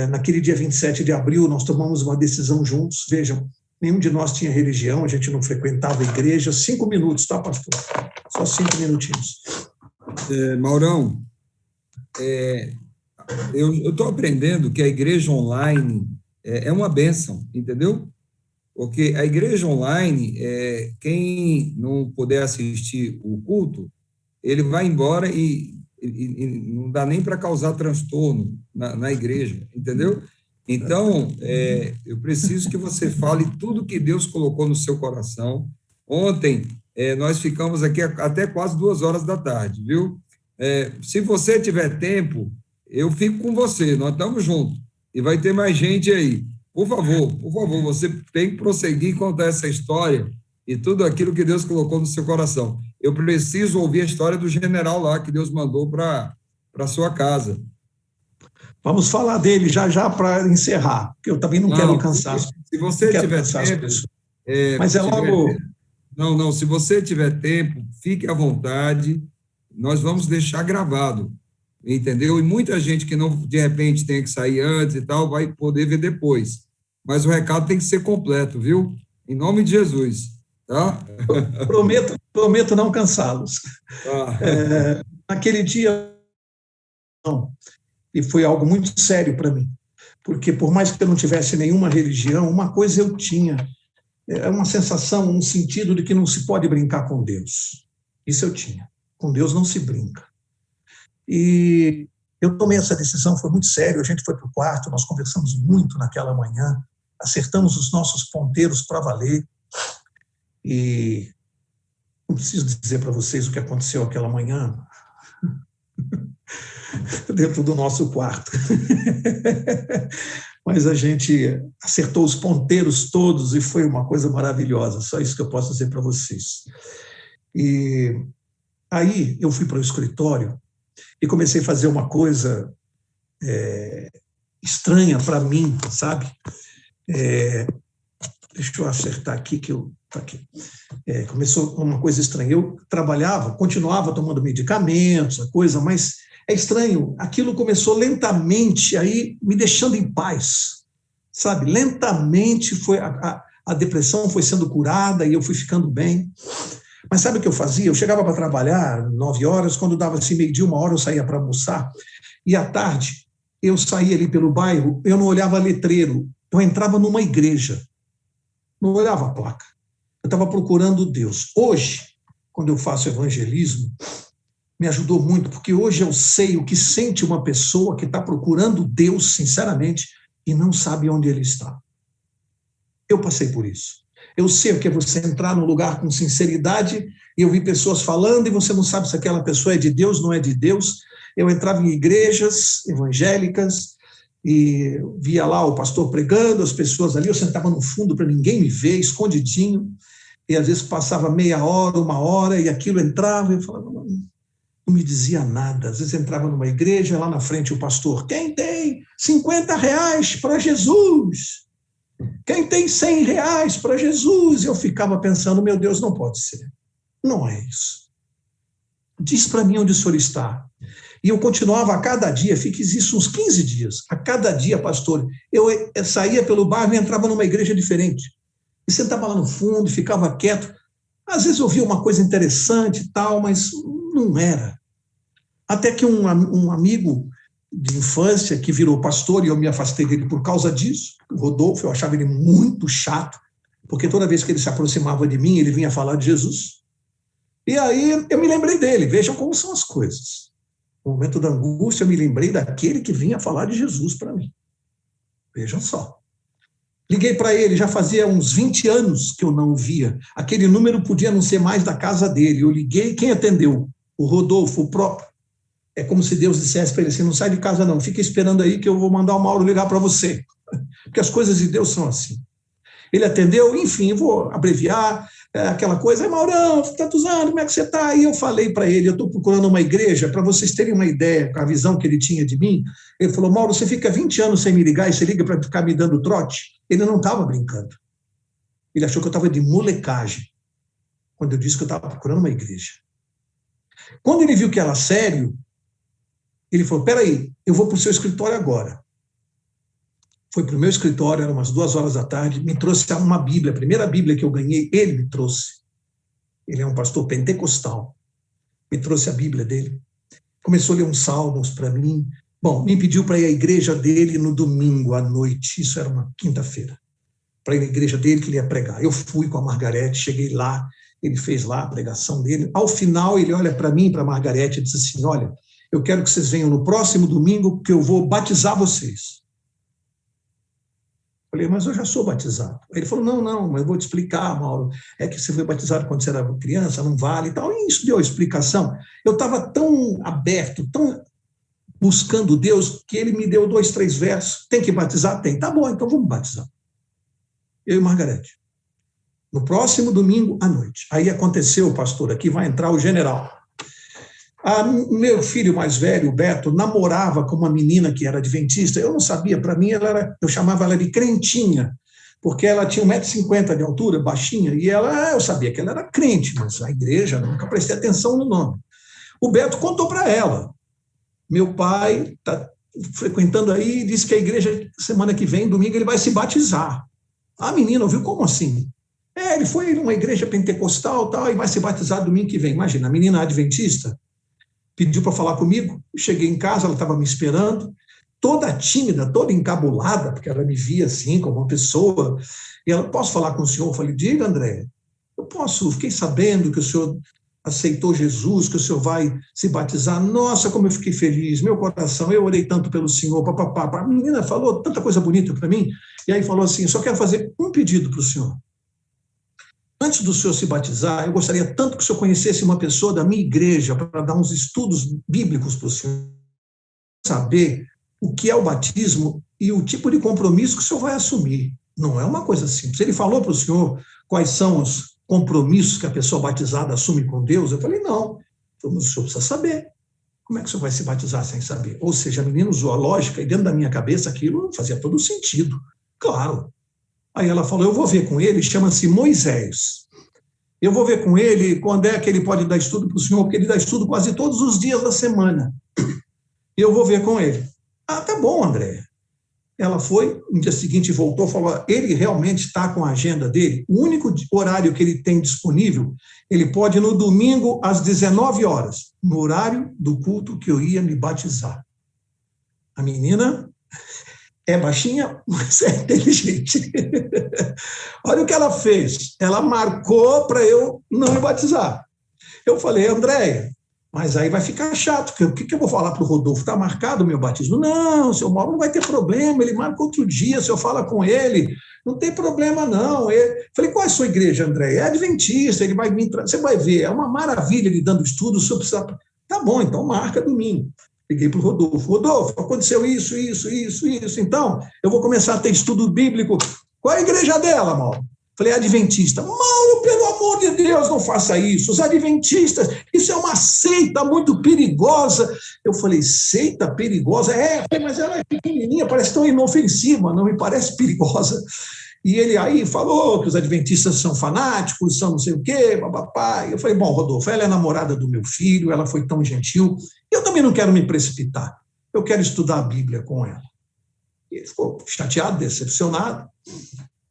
naquele dia 27 de abril, nós tomamos uma decisão juntos, vejam, nenhum de nós tinha religião, a gente não frequentava a igreja, 5 minutos, tá, pastor? Só 5 minutinhos. Maurão, eu estou aprendendo que a igreja online é uma bênção, entendeu? Porque a igreja online, quem não puder assistir o culto, ele vai embora e não dá nem para causar transtorno na igreja, entendeu? Então, eu preciso que você fale tudo que Deus colocou no seu coração. Ontem, nós ficamos aqui até quase 2 horas da tarde, viu? Se você tiver tempo, eu fico com você, nós estamos juntos. E vai ter mais gente aí. Por favor, você tem que prosseguir e contar essa história e tudo aquilo que Deus colocou no seu coração. Eu preciso ouvir a história do general lá que Deus mandou para a sua casa. Vamos falar dele já para encerrar, porque eu também não quero cansar. Se você tiver tempo... Mas logo... Não, se você tiver tempo, fique à vontade, nós vamos deixar gravado, entendeu? E muita gente que não, de repente, tem que sair antes e tal, vai poder ver depois. Mas o recado tem que ser completo, viu? Em nome de Jesus, tá? Prometo não cansá-los. Naquele dia, não. E foi algo muito sério para mim, porque por mais que eu não tivesse nenhuma religião, uma coisa eu tinha, uma sensação, um sentido de que não se pode brincar com Deus. Isso eu tinha. Com Deus não se brinca. E eu tomei essa decisão, foi muito sério, a gente foi para o quarto, nós conversamos muito naquela manhã, acertamos os nossos ponteiros para valer, e não preciso dizer para vocês o que aconteceu aquela manhã, dentro do nosso quarto. Mas a gente acertou os ponteiros todos e foi uma coisa maravilhosa, só isso que eu posso dizer para vocês. E aí eu fui para o escritório e comecei a fazer uma coisa estranha para mim, sabe? Deixa eu acertar aqui, aqui. Começou uma coisa estranha. Eu trabalhava, continuava tomando medicamentos, a coisa, mas é estranho. Aquilo começou lentamente aí me deixando em paz, sabe? Lentamente a depressão foi sendo curada e eu fui ficando bem. Mas sabe o que eu fazia? Eu chegava para trabalhar 9 horas, quando dava assim meio-dia, 1 hora, eu saía para almoçar, e à tarde eu saía ali pelo bairro, eu não olhava letreiro, eu entrava numa igreja, não olhava a placa, eu estava procurando Deus. Hoje, quando eu faço evangelismo, me ajudou muito, porque hoje eu sei o que sente uma pessoa que está procurando Deus, sinceramente, e não sabe onde Ele está. Eu passei por isso. Eu sei o que é você entrar num lugar com sinceridade e eu vi pessoas falando e você não sabe se aquela pessoa é de Deus, não é de Deus. Eu entrava em igrejas evangélicas e via lá o pastor pregando, as pessoas ali, eu sentava no fundo para ninguém me ver, escondidinho, e às vezes passava meia hora, 1 hora, e aquilo entrava e eu falava, não me dizia nada. Às vezes entrava numa igreja, lá na frente o pastor, quem tem R$50 para Jesus? Quem tem R$100 para Jesus? Eu ficava pensando, meu Deus, não pode ser. Não é isso. Diz para mim onde o senhor está. E eu continuava a cada dia, fiz isso uns 15 dias. A cada dia, pastor, eu saía pelo bairro e entrava numa igreja diferente. E sentava lá no fundo, ficava quieto. Às vezes eu ouvia uma coisa interessante e tal, mas não era. Até que um amigo de infância que virou pastor, e eu me afastei dele por causa disso, o Rodolfo, eu achava ele muito chato, porque toda vez que ele se aproximava de mim, ele vinha falar de Jesus. E aí eu me lembrei dele, vejam como são as coisas. No momento da angústia, eu me lembrei daquele que vinha falar de Jesus para mim. Vejam só. Liguei para ele, já fazia uns 20 anos que eu não o via. Aquele número podia não ser mais da casa dele. Eu liguei, quem atendeu? O Rodolfo, o próprio. É como se Deus dissesse para ele assim, não sai de casa não, fica esperando aí que eu vou mandar o Mauro ligar para você. Porque as coisas de Deus são assim. Ele atendeu, enfim, vou abreviar, aquela coisa, Maurão, tantos anos, como é que você está? Aí eu falei para ele, eu estou procurando uma igreja, para vocês terem uma ideia, com a visão que ele tinha de mim, ele falou, Mauro, você fica 20 anos sem me ligar e você liga para ficar me dando trote? Ele não estava brincando. Ele achou que eu estava de molecagem, quando eu disse que eu estava procurando uma igreja. Quando ele viu que era sério, ele falou, peraí, eu vou para o seu escritório agora. Foi para o meu escritório, eram umas 2 horas da tarde, me trouxe uma Bíblia, a primeira Bíblia que eu ganhei, ele me trouxe. Ele é um pastor pentecostal. Me trouxe a Bíblia dele. Começou a ler uns salmos para mim. Bom, me pediu para ir à igreja dele no domingo à noite, isso era uma quinta-feira, para ir na igreja dele que ele ia pregar. Eu fui com a Margarete, cheguei lá, ele fez lá a pregação dele. Ao final, ele olha para mim, para a Margarete, e diz assim, olha, eu quero que vocês venham no próximo domingo, porque eu vou batizar vocês. Falei, mas eu já sou batizado. Ele falou, não, mas eu vou te explicar, Mauro, é que você foi batizado quando você era criança, não vale e tal. E isso deu a explicação. Eu estava tão aberto, tão buscando Deus, que ele me deu 2, 3 versos. Tem que batizar? Tem. Tá bom, então vamos batizar. Eu e Margarete. No próximo domingo à noite. Aí aconteceu, pastor, aqui vai entrar o general. Meu filho mais velho, o Beto, namorava com uma menina que era adventista. Eu não sabia, para mim, eu chamava ela de crentinha, porque ela tinha 1,50 m de altura, baixinha, e eu sabia que ela era crente, mas a igreja, nunca prestei atenção no nome. O Beto contou para ela. Meu pai está frequentando aí e disse que a igreja, semana que vem, domingo, ele vai se batizar. A menina ouviu, como assim? Ele foi numa igreja pentecostal tal, e vai se batizar domingo que vem. Imagina, a menina adventista pediu para falar comigo, cheguei em casa, ela estava me esperando, toda tímida, toda encabulada, porque ela me via assim, como uma pessoa, e ela, posso falar com o senhor? Eu falei, diga, André, eu posso, fiquei sabendo que o senhor aceitou Jesus, que o senhor vai se batizar, nossa, como eu fiquei feliz, meu coração, eu orei tanto pelo senhor, papapá. A menina falou tanta coisa bonita para mim, e aí falou assim, só quero fazer um pedido para o senhor. Antes do senhor se batizar, eu gostaria tanto que o senhor conhecesse uma pessoa da minha igreja para dar uns estudos bíblicos para o senhor saber o que é o batismo e o tipo de compromisso que o senhor vai assumir. Não é uma coisa simples. Ele falou para o senhor quais são os compromissos que a pessoa batizada assume com Deus? Eu falei, não. Mas o senhor precisa saber. Como é que o senhor vai se batizar sem saber? Ou seja, a menina usou a lógica e dentro da minha cabeça aquilo fazia todo sentido. Claro. Aí ela falou, eu vou ver com ele, chama-se Moisés. Eu vou ver com ele quando é que ele pode dar estudo para o senhor, porque ele dá estudo quase todos os dias da semana. Eu vou ver com ele. Tá bom, André. Ela foi, no dia seguinte voltou, falou, ele realmente está com a agenda dele, o único horário que ele tem disponível, ele pode no domingo às 19 horas, no horário do culto que eu ia me batizar. A menina é baixinha, mas é inteligente. Olha o que ela fez. Ela marcou para eu não me batizar. Eu falei, Andréia, mas aí vai ficar chato, porque o que eu vou falar para o Rodolfo? Está marcado o meu batismo? Não, seu Mauro não vai ter problema, ele marca outro dia, se eu falo com ele, não tem problema não. Falei, qual é a sua igreja, Andréia? É adventista, ele vai vir, você vai ver, é uma maravilha ele dando estudo, o senhor precisa... Tá bom, então marca domingo. Liguei para o Rodolfo. Rodolfo, aconteceu isso. Então, eu vou começar a ter estudo bíblico. Qual é a igreja dela, Mauro? Falei, adventista. Mauro, pelo amor de Deus, não faça isso. Os adventistas, isso é uma seita muito perigosa. Eu falei, seita perigosa? Mas ela é pequenininha, parece tão inofensiva, não me parece perigosa. E ele aí falou que os adventistas são fanáticos, são não sei o quê, papapá. Eu falei, bom, Rodolfo, ela é namorada do meu filho, ela foi tão gentil, eu também não quero me precipitar, eu quero estudar a Bíblia com ela. E ele ficou chateado, decepcionado.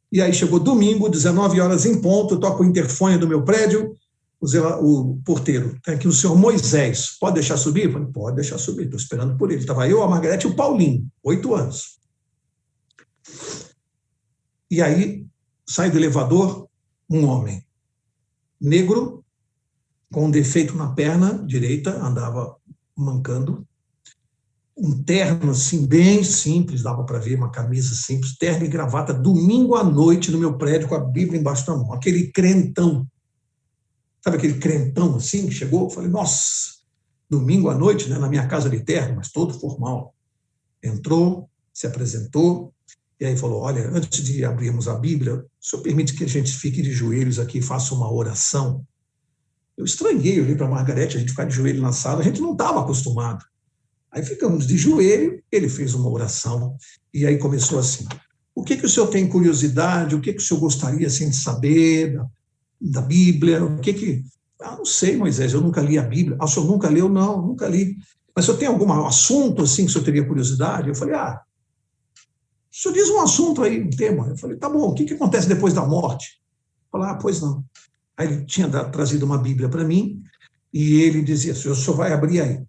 E aí chegou domingo, 19 horas em ponto, eu toco o interfone do meu prédio, o porteiro, tem aqui o senhor Moisés, pode deixar subir? Eu falei, pode deixar subir, estou esperando por ele. Estava eu, a Margarete e o Paulinho, 8 anos. E aí, sai do elevador um homem negro, com um defeito na perna direita, andava mancando, um terno assim, bem simples, dava para ver, uma camisa simples, terno e gravata, domingo à noite no meu prédio, com a Bíblia embaixo da mão, aquele crentão. Sabe aquele crentão assim que chegou? Eu falei, nossa, domingo à noite, né, na minha casa de terra, mas todo formal. Entrou, se apresentou, e aí falou, olha, antes de abrirmos a Bíblia, o senhor permite que a gente fique de joelhos aqui e faça uma oração? Eu estranhei, olhei para a Margarete, a gente ficar de joelho na sala, a gente não estava acostumado. Aí ficamos de joelho, ele fez uma oração, e aí começou assim, o que o senhor tem curiosidade, o que o senhor gostaria assim, de saber da Bíblia, o que... Ah, não sei, Moisés, eu nunca li a Bíblia. Ah, o senhor nunca leu? Não, nunca li. Mas o senhor tem algum assunto assim que o senhor teria curiosidade? Eu falei, o senhor diz um assunto aí, um tema. Eu falei, tá bom, o que acontece depois da morte? Eu falei, pois não. Aí ele tinha trazido uma Bíblia para mim e ele dizia, o senhor vai abrir aí,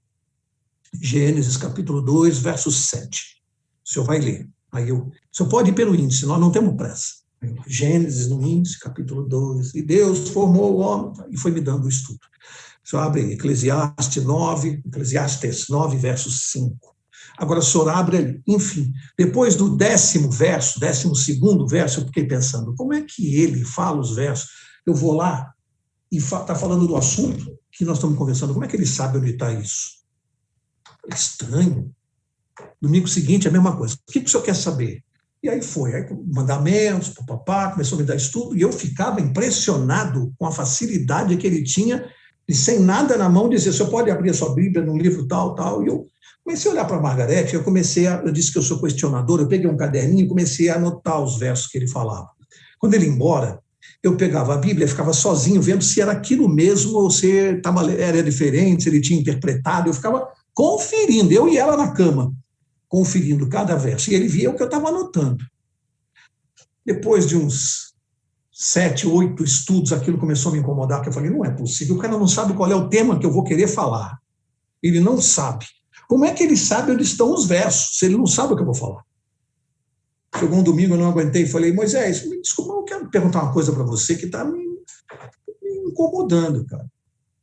Gênesis capítulo 2, verso 7. O senhor vai ler. Aí o senhor pode ir pelo índice, nós não temos pressa. Gênesis no índice, capítulo 2, e Deus formou o homem, e foi me dando o estudo. O senhor abre Eclesiastes 9, verso 5. Agora o senhor abre ali, enfim, depois do 12º verso, eu fiquei pensando, como é que ele fala os versos? Eu vou lá e está falando do assunto que nós estamos conversando, como é que ele sabe onde está isso? É estranho. Domingo seguinte, a mesma coisa. O que o senhor quer saber? E aí foi, aí mandamentos, papapá, começou a me dar estudo, e eu ficava impressionado com a facilidade que ele tinha, e sem nada na mão, dizer, o senhor pode abrir a sua Bíblia num livro tal, tal, e eu comecei a olhar para a Margarete, eu disse que eu sou questionador, eu peguei um caderninho e comecei a anotar os versos que ele falava. Quando ele ia embora, eu pegava a Bíblia e ficava sozinho, vendo se era aquilo mesmo, ou se era diferente, se ele tinha interpretado, eu ficava conferindo, eu e ela na cama, conferindo cada verso, e ele via o que eu estava anotando. Depois de uns 7, 8 estudos, aquilo começou a me incomodar, que eu falei, não é possível, o cara não sabe qual é o tema que eu vou querer falar. Ele não sabe. Como é que ele sabe onde estão os versos, se ele não sabe o que eu vou falar? Chegou um domingo, eu não aguentei e falei, Moisés, me desculpa, eu quero perguntar uma coisa para você que está me incomodando, cara.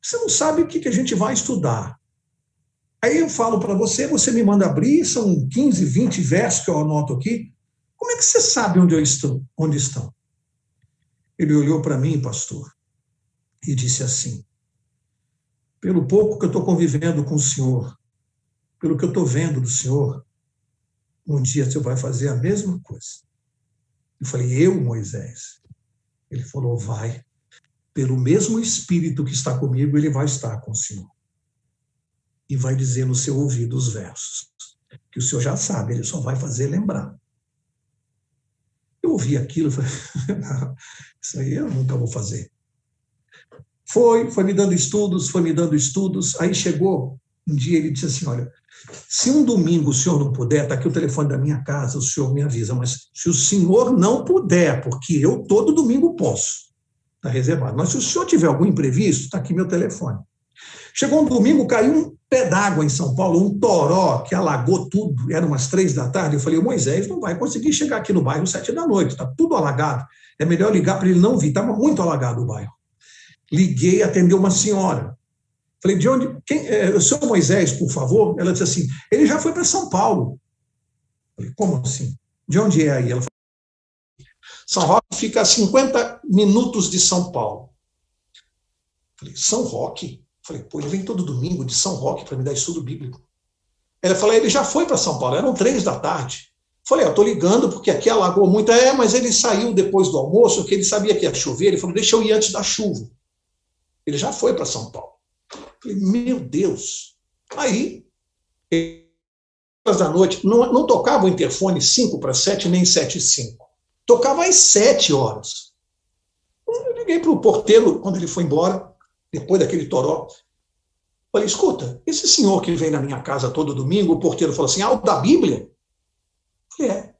Você não sabe o que a gente vai estudar. Aí eu falo para você, você me manda abrir, são 15, 20 versos que eu anoto aqui. Como é que você sabe onde estão? Ele olhou para mim, pastor, e disse assim, pelo pouco que eu estou convivendo com o senhor, pelo que eu estou vendo do senhor, um dia você vai fazer a mesma coisa. Eu falei, eu, Moisés? Ele falou, vai. Pelo mesmo Espírito que está comigo, ele vai estar com o senhor. E vai dizer no seu ouvido os versos, que o senhor já sabe, ele só vai fazer lembrar. Eu ouvi aquilo e falei, não, isso aí eu nunca vou fazer. Foi me dando estudos, aí chegou um dia ele disse assim, olha, se um domingo o senhor não puder, está aqui o telefone da minha casa, o senhor me avisa, mas se o senhor não puder, porque eu todo domingo posso, está reservado, mas se o senhor tiver algum imprevisto, está aqui meu telefone. Chegou um domingo, caiu um pé d'água em São Paulo, um toró que alagou tudo, era umas 3 da tarde, eu falei, o Moisés não vai conseguir chegar aqui no bairro 7 da noite, está tudo alagado, é melhor ligar para ele não vir, estava muito alagado o bairro. Liguei, atendeu uma senhora. Falei, de onde? O senhor Moisés, por favor? Ela disse assim, ele já foi para São Paulo. Falei, como assim? De onde é aí? Ela falou, São Roque fica a 50 minutos de São Paulo. Falei, São Roque? Falei, pô, ele vem todo domingo de São Roque para me dar estudo bíblico. Ela falou, ele já foi para São Paulo, eram 3 da tarde. Falei, eu estou ligando porque aqui alagou muito. Mas ele saiu depois do almoço, porque ele sabia que ia chover, ele falou, deixa eu ir antes da chuva. Ele já foi para São Paulo. Falei, meu Deus. Aí, horas da noite, não tocava o interfone 5 para 7, nem 7 e 5. Tocava às 7 horas. Eu liguei para o porteiro, quando ele foi embora, depois daquele toró. Falei, escuta, esse senhor que vem na minha casa todo domingo, o porteiro falou assim, o da Bíblia? Falei, é.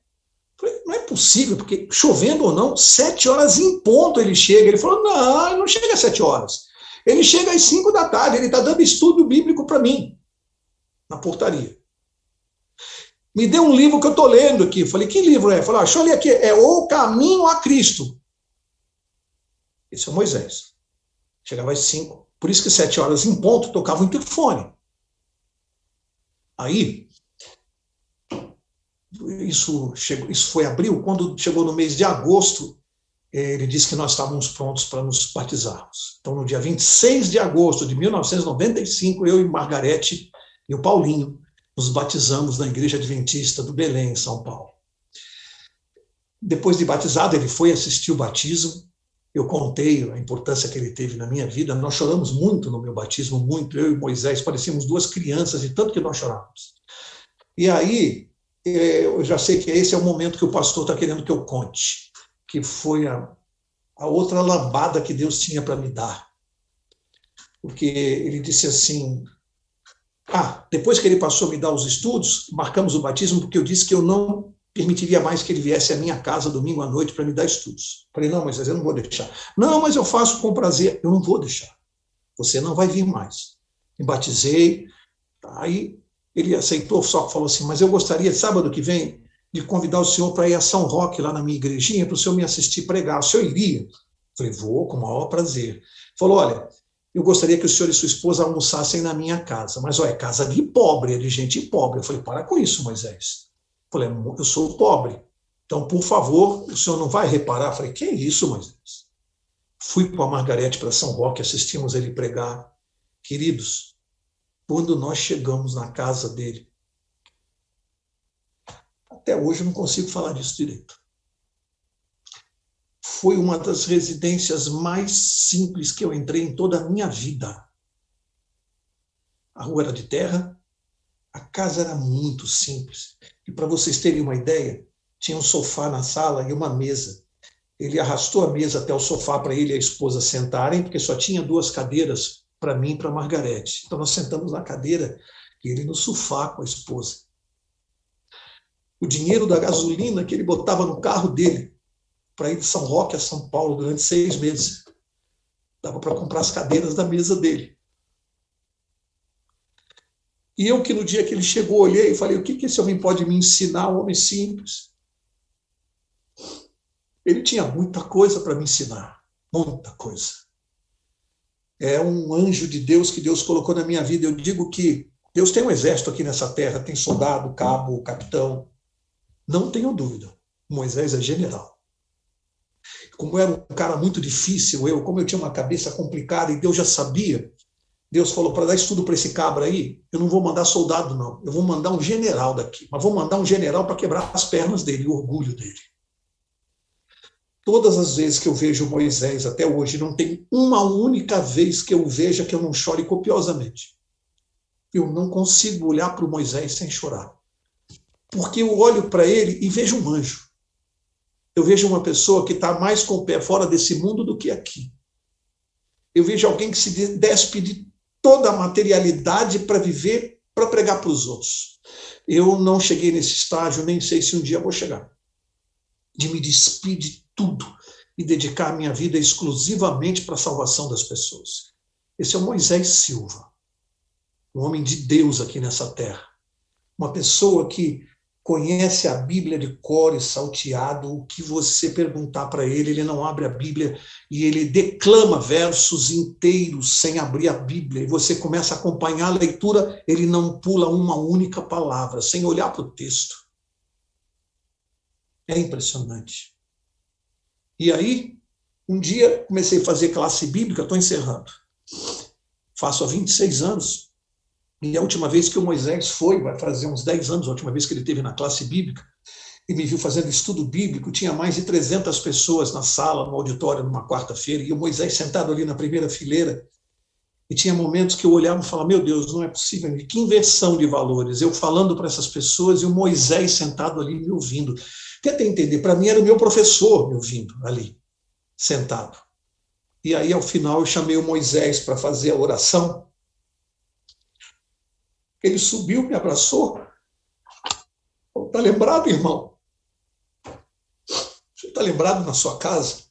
Falei, não é possível, porque chovendo ou não, 7 horas em ponto ele chega. Ele falou, não, ele não chega às 7 horas. Ele chega às 5 da tarde, ele está dando estudo bíblico para mim, na portaria. Me deu um livro que eu estou lendo aqui. Falei, que livro é? Falei, deixa eu ler aqui, é O Caminho a Cristo. Esse é o Moisés. Chegava às 5. Por isso que 7 horas em ponto tocava o interfone. Aí, isso foi abril, quando chegou no mês de agosto, ele disse que nós estávamos prontos para nos batizarmos. Então, no dia 26 de agosto de 1995, eu e Margarete e o Paulinho nos batizamos na Igreja Adventista do Belém, em São Paulo. Depois de batizado, ele foi assistir o batismo. Eu contei a importância que ele teve na minha vida. Nós choramos muito no meu batismo, muito. Eu e Moisés parecíamos duas crianças, de tanto que nós chorávamos. E aí, eu já sei que esse é o momento que o pastor está querendo que eu conte, que foi a outra lambada que Deus tinha para me dar. Porque ele disse assim, depois que ele passou a me dar os estudos, marcamos o batismo, porque eu disse que eu não permitiria mais que ele viesse à minha casa domingo à noite para me dar estudos. Falei, não, mas eu não vou deixar. Não, mas eu faço com prazer. Eu não vou deixar. Você não vai vir mais. Me batizei. Aí ele aceitou, só falou assim, mas eu gostaria, sábado que vem, de convidar o senhor para ir a São Roque, lá na minha igrejinha, para o senhor me assistir pregar. O senhor iria? Falei, vou, com o maior prazer. Falou, olha, eu gostaria que o senhor e sua esposa almoçassem na minha casa, mas olha, é casa de pobre, é de gente pobre. Eu falei, para com isso, Moisés. Eu falei, eu sou pobre, então, por favor, o senhor não vai reparar? Eu falei, que é isso, Moisés? Fui com a Margarete para São Roque, assistimos ele pregar. Queridos, quando nós chegamos na casa dele, até hoje eu não consigo falar disso direito. Foi uma das residências mais simples que eu entrei em toda a minha vida. A rua era de terra, a casa era muito simples. E para vocês terem uma ideia, tinha um sofá na sala e uma mesa. Ele arrastou a mesa até o sofá para ele e a esposa sentarem, porque só tinha 2 cadeiras para mim e para a Margarete. Então nós sentamos na cadeira e ele no sofá com a esposa. O dinheiro da gasolina que ele botava no carro dele para ir de São Roque a São Paulo durante 6 meses. Dava para comprar as cadeiras da mesa dele. E eu que no dia que ele chegou, olhei e falei, o que esse homem pode me ensinar, um homem simples? Ele tinha muita coisa para me ensinar, muita coisa. É um anjo de Deus que Deus colocou na minha vida. Eu digo que Deus tem um exército aqui nessa terra, tem soldado, cabo, capitão. Não tenho dúvida, Moisés é general. Como era um cara muito difícil, como eu tinha uma cabeça complicada e Deus já sabia, Deus falou, para dar estudo para esse cabra aí, eu não vou mandar soldado, não. Eu vou mandar um general daqui. Mas vou mandar um general para quebrar as pernas dele, o orgulho dele. Todas as vezes que eu vejo Moisés até hoje, não tem uma única vez que eu veja que eu não chore copiosamente. Eu não consigo olhar para o Moisés sem chorar. Porque eu olho para ele e vejo um anjo. Eu vejo uma pessoa que está mais com o pé fora desse mundo do que aqui. Eu vejo alguém que se despe de toda a materialidade para viver, para pregar para os outros. Eu não cheguei nesse estágio, nem sei se um dia vou chegar. De me despir de tudo e dedicar a minha vida exclusivamente para a salvação das pessoas. Esse é o Moisés Silva, um homem de Deus aqui nessa terra. Uma pessoa que conhece a Bíblia de cor e salteado. O que você perguntar para ele, ele não abre a Bíblia e ele declama versos inteiros sem abrir a Bíblia. E você começa a acompanhar a leitura, ele não pula uma única palavra, sem olhar para o texto. É impressionante. E aí, um dia, comecei a fazer classe bíblica, estou encerrando. Faço há 26 anos. E a última vez que o Moisés foi, vai fazer uns 10 anos, a última vez que ele esteve na classe bíblica, e me viu fazendo estudo bíblico, tinha mais de 300 pessoas na sala, no auditório, numa quarta-feira, e o Moisés sentado ali na primeira fileira, e tinha momentos que eu olhava e falava, meu Deus, não é possível, que inversão de valores, eu falando para essas pessoas e o Moisés sentado ali me ouvindo. Tenta entender, para mim era o meu professor me ouvindo ali, sentado. E aí, ao final, eu chamei o Moisés para fazer a oração. Ele subiu, me abraçou. Está lembrado, irmão? Você está lembrado na sua casa?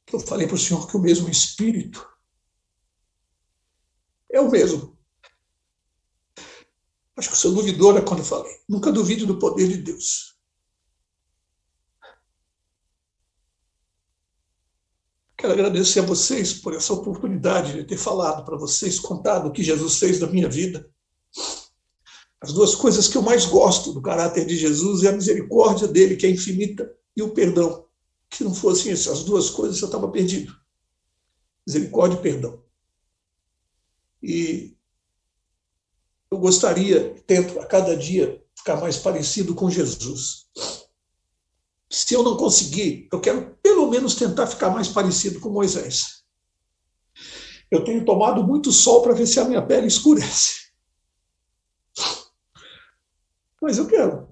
Que eu falei para o senhor que o mesmo Espírito é o mesmo. Acho que o senhor duvidou, né, quando eu falei. Nunca duvide do poder de Deus. Quero agradecer a vocês por essa oportunidade de ter falado para vocês, contado o que Jesus fez na minha vida. As 2 coisas que eu mais gosto do caráter de Jesus é a misericórdia dele, que é infinita, e o perdão, que não fossem essas duas coisas, eu estava perdido. Misericórdia e perdão. E eu gostaria, tento a cada dia ficar mais parecido com Jesus. Se eu não conseguir, eu quero pelo menos tentar ficar mais parecido com Moisés. Eu tenho tomado muito sol para ver se a minha pele escurece. Mas eu quero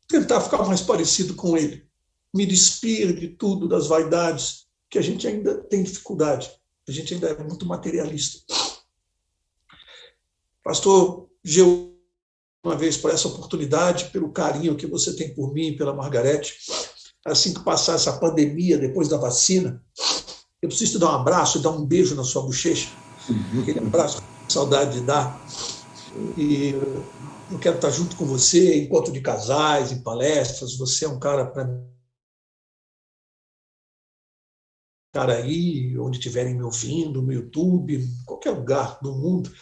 tentar ficar mais parecido com ele. Me despir de tudo, das vaidades, que a gente ainda tem dificuldade. A gente ainda é muito materialista. Pastor Geu, uma vez por essa oportunidade, pelo carinho que você tem por mim e pela Margarete, assim que passar essa pandemia, depois da vacina, eu preciso te dar um abraço e dar um beijo na sua bochecha. Aquele abraço que saudade de dar. E eu quero estar junto com você, em encontro de casais, em palestras. Você é um cara para mim. Cara aí, onde estiverem me ouvindo, no YouTube, em qualquer lugar do mundo.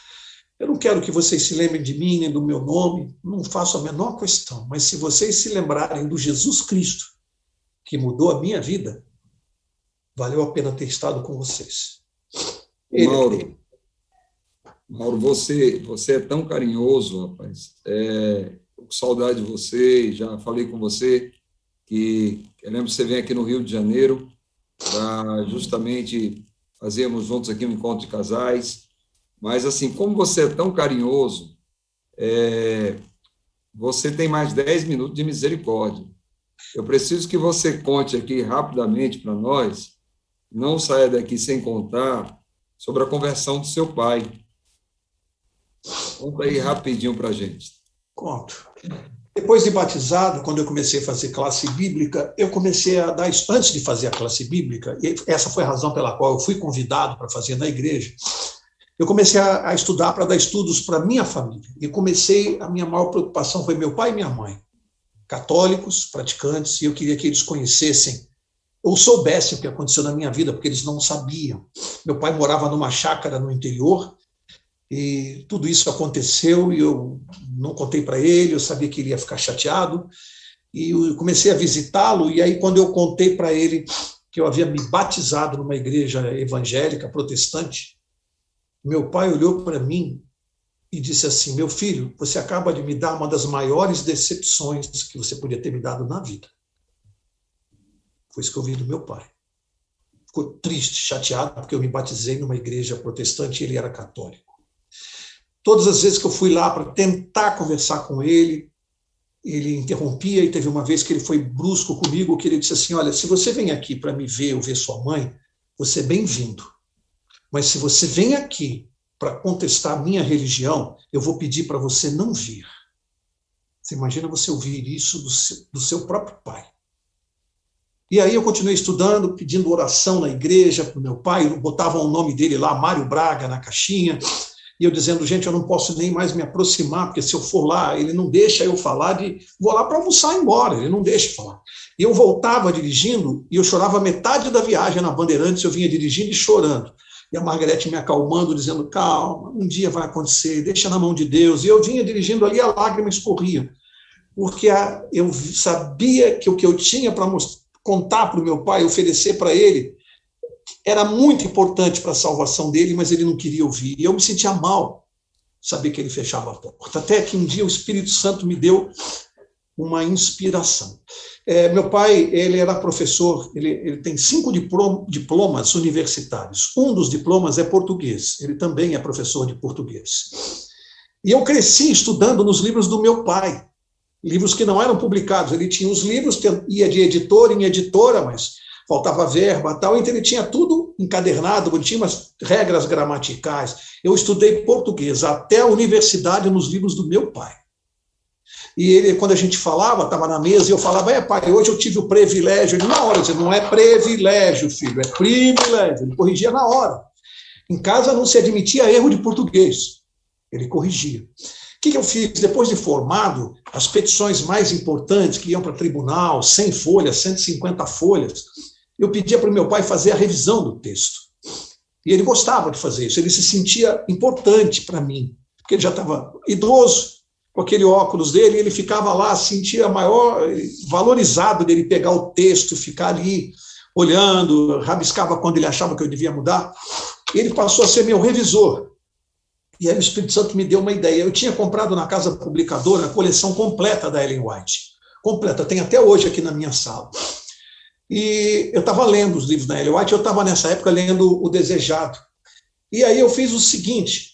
Eu não quero que vocês se lembrem de mim, nem do meu nome, não faço a menor questão. Mas se vocês se lembrarem do Jesus Cristo, que mudou a minha vida, valeu a pena ter estado com vocês. Mauro, você é tão carinhoso, rapaz. Com saudade de você, já falei com você que eu lembro que você vem aqui no Rio de Janeiro para justamente fazermos juntos aqui um encontro de casais. Mas, assim, como você é tão carinhoso, você tem mais 10 minutos de misericórdia. Eu preciso que você conte aqui rapidamente para nós, não saia daqui sem contar, sobre a conversão do seu pai. Conta aí rapidinho para a gente. Conto. Depois de batizado, quando eu comecei a fazer classe bíblica, eu comecei a dar, antes de fazer a classe bíblica, e essa foi a razão pela qual eu fui convidado para fazer na igreja, eu comecei a estudar para dar estudos para minha família. E a minha maior preocupação foi meu pai e minha mãe, católicos, praticantes, e eu queria que eles conhecessem ou soubessem o que aconteceu na minha vida, porque eles não sabiam. Meu pai morava numa chácara no interior, e tudo isso aconteceu, e eu não contei para ele, eu sabia que ele ia ficar chateado, e eu comecei a visitá-lo, e aí quando eu contei para ele que eu havia me batizado numa igreja evangélica, protestante, meu pai olhou para mim e disse assim: meu filho, você acaba de me dar uma das maiores decepções que você podia ter me dado na vida. Foi isso que eu ouvi do meu pai. Ficou triste, chateado, porque eu me batizei numa igreja protestante e ele era católico. Todas as vezes que eu fui lá para tentar conversar com ele, ele interrompia, e teve uma vez que ele foi brusco comigo, que ele disse assim: olha, se você vem aqui para me ver ou ver sua mãe, você é bem-vindo. Mas se você vem aqui para contestar a minha religião, eu vou pedir para você não vir. Você imagina você ouvir isso do seu próprio pai. E aí eu continuei estudando, pedindo oração na igreja para o meu pai, botavam o nome dele lá, Mário Braga, na caixinha, e eu dizendo: gente, eu não posso nem mais me aproximar, porque se eu for lá, ele não deixa eu falar vou lá para almoçar e ir embora, ele não deixa eu falar. E eu voltava dirigindo, e eu chorava metade da viagem na Bandeirantes, eu vinha dirigindo e chorando. E a Margarete me acalmando, dizendo: calma, um dia vai acontecer, deixa na mão de Deus. E eu vinha dirigindo ali, a lágrima escorria, porque eu sabia que o que eu tinha para contar para o meu pai, oferecer para ele, era muito importante para a salvação dele, mas ele não queria ouvir. E eu me sentia mal, saber que ele fechava a porta. Até que um dia o Espírito Santo me deu uma inspiração. Meu pai, ele era professor, ele tem 5 diplomas universitários. Um dos diplomas é português, ele também é professor de português. E eu cresci estudando nos livros do meu pai, livros que não eram publicados. Ele tinha os livros, ia de editora em editora, mas faltava verba e tal, então ele tinha tudo encadernado, tinha umas regras gramaticais. Eu estudei português até a universidade nos livros do meu pai. E ele, quando a gente falava, estava na mesa, e eu falava: pai, hoje eu tive o privilégio. Ele, na hora, eu dizia: não é privilégio, filho, é privilégio. Ele corrigia na hora. Em casa não se admitia erro de português. Ele corrigia. O que eu fiz? Depois de formado, as petições mais importantes que iam para tribunal, 100 folhas, 150 folhas, eu pedia para o meu pai fazer a revisão do texto. E ele gostava de fazer isso, ele se sentia importante para mim, porque ele já estava idoso, com aquele óculos dele, ele ficava lá, sentia maior valorizado dele pegar o texto, ficar ali olhando, rabiscava quando ele achava que eu devia mudar. Ele passou a ser meu revisor. E aí o Espírito Santo me deu uma ideia. Eu tinha comprado na casa publicadora a coleção completa da Ellen White. Completa, tem até hoje aqui na minha sala. E eu estava lendo os livros da Ellen White, eu estava nessa época lendo O Desejado. E aí eu fiz o seguinte,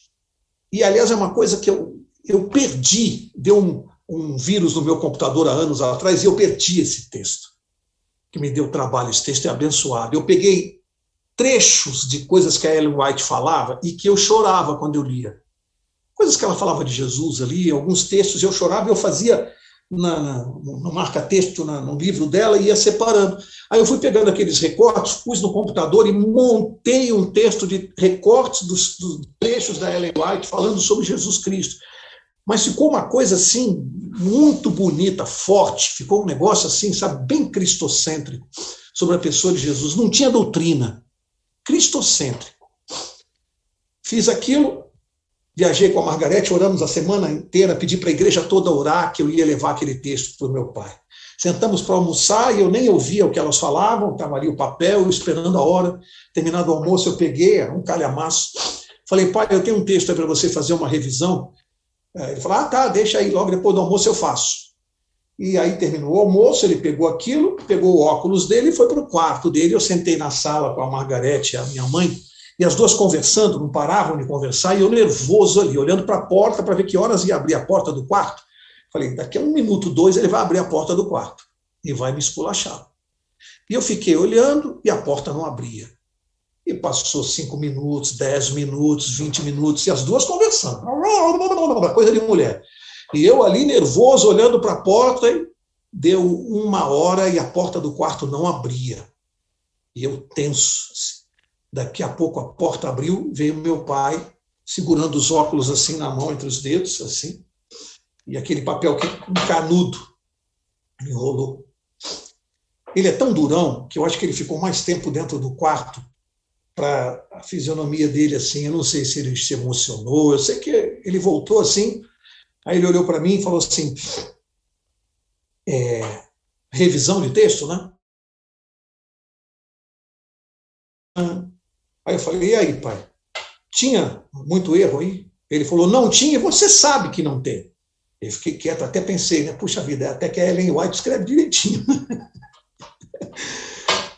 e aliás é uma coisa que eu perdi, deu um vírus no meu computador há anos atrás, e eu perdi esse texto, que me deu trabalho, esse texto é abençoado. Eu peguei trechos de coisas que a Ellen White falava e que eu chorava quando eu lia. Coisas que ela falava de Jesus ali, alguns textos eu chorava e eu fazia no marca-texto, no livro dela, e ia separando. Aí eu fui pegando aqueles recortes, pus no computador e montei um texto de recortes dos trechos da Ellen White falando sobre Jesus Cristo. Mas ficou uma coisa assim, muito bonita, forte, ficou um negócio assim, sabe, bem cristocêntrico sobre a pessoa de Jesus. Não tinha doutrina, cristocêntrico. Fiz aquilo, viajei com a Margarete, oramos a semana inteira, pedi para a igreja toda orar que eu ia levar aquele texto para o meu pai. Sentamos para almoçar e eu nem ouvia o que elas falavam, estava ali o papel, esperando a hora. Terminado o almoço, eu peguei, era um calhamaço. Falei, pai, eu tenho um texto aí para você fazer uma revisão. Ele falou, tá, deixa aí, logo depois do almoço eu faço. E aí terminou o almoço, ele pegou aquilo, pegou o óculos dele e foi para o quarto dele. Eu sentei na sala com a Margarete, a minha mãe, e as duas conversando, não paravam de conversar, e eu nervoso ali, olhando para a porta para ver que horas ia abrir a porta do quarto. Falei, daqui a 1 minuto, 2, ele vai abrir a porta do quarto e vai me esculachar. E eu fiquei olhando e a porta não abria. E passou 5 minutos, 10 minutos, 20 minutos, e as duas conversando. Coisa de mulher. E eu ali nervoso, olhando para a porta, e deu 1 hora e a porta do quarto não abria. E eu tenso. Daqui a pouco a porta abriu, veio meu pai, segurando os óculos assim na mão, entre os dedos, assim, e aquele papel um canudo, enrolou. Ele é tão durão que eu acho que ele ficou mais tempo dentro do quarto, para a fisionomia dele assim, eu não sei se ele se emocionou, eu sei que ele voltou assim, aí ele olhou para mim e falou assim, revisão de texto, né? Aí eu falei, e aí, pai? Tinha muito erro aí? Ele falou, não tinha, e você sabe que não tem. Eu fiquei quieto, até pensei, né? Puxa vida, até que a Ellen White escreve direitinho.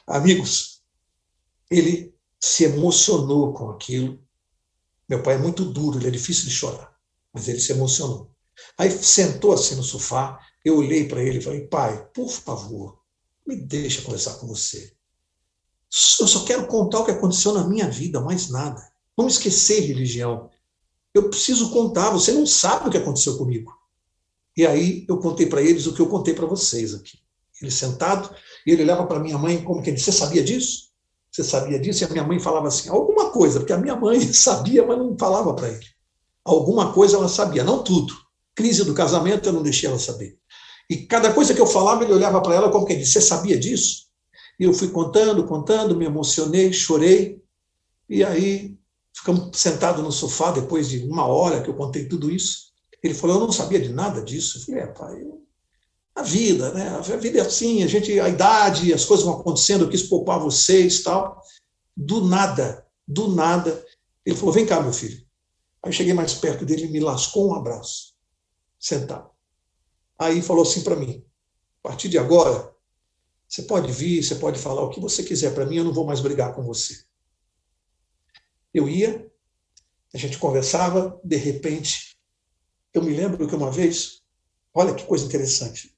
Amigos, ele se emocionou com aquilo. Meu pai é muito duro, ele é difícil de chorar, mas ele se emocionou. Aí sentou assim no sofá, eu olhei para ele e falei, pai, por favor, me deixa conversar com você. Eu só quero contar o que aconteceu na minha vida, mais nada. Vamos esquecer religião. Eu preciso contar, você não sabe o que aconteceu comigo. E aí eu contei para eles o que eu contei para vocês aqui. Ele sentado, e ele olhava para minha mãe como que ele disse, você sabia disso? Você sabia disso? E a minha mãe falava assim, alguma coisa, porque a minha mãe sabia, mas não falava para ele. Alguma coisa ela sabia, não tudo. Crise do casamento eu não deixei ela saber. E cada coisa que eu falava, ele olhava para ela como que ele disse, você sabia disso? E eu fui contando, me emocionei, chorei, e aí ficamos sentados no sofá, depois de 1 hora que eu contei tudo isso. Ele falou, eu não sabia de nada disso. Eu falei, pai, a vida, né? A vida é assim, a idade, as coisas vão acontecendo, eu quis poupar vocês, tal. Do nada, ele falou, vem cá, meu filho. Aí eu cheguei mais perto dele e me lascou um abraço, sentado. Aí falou assim para mim, a partir de agora, você pode vir, você pode falar o que você quiser para mim, eu não vou mais brigar com você. Eu ia, a gente conversava, de repente, eu me lembro que uma vez, olha que coisa interessante,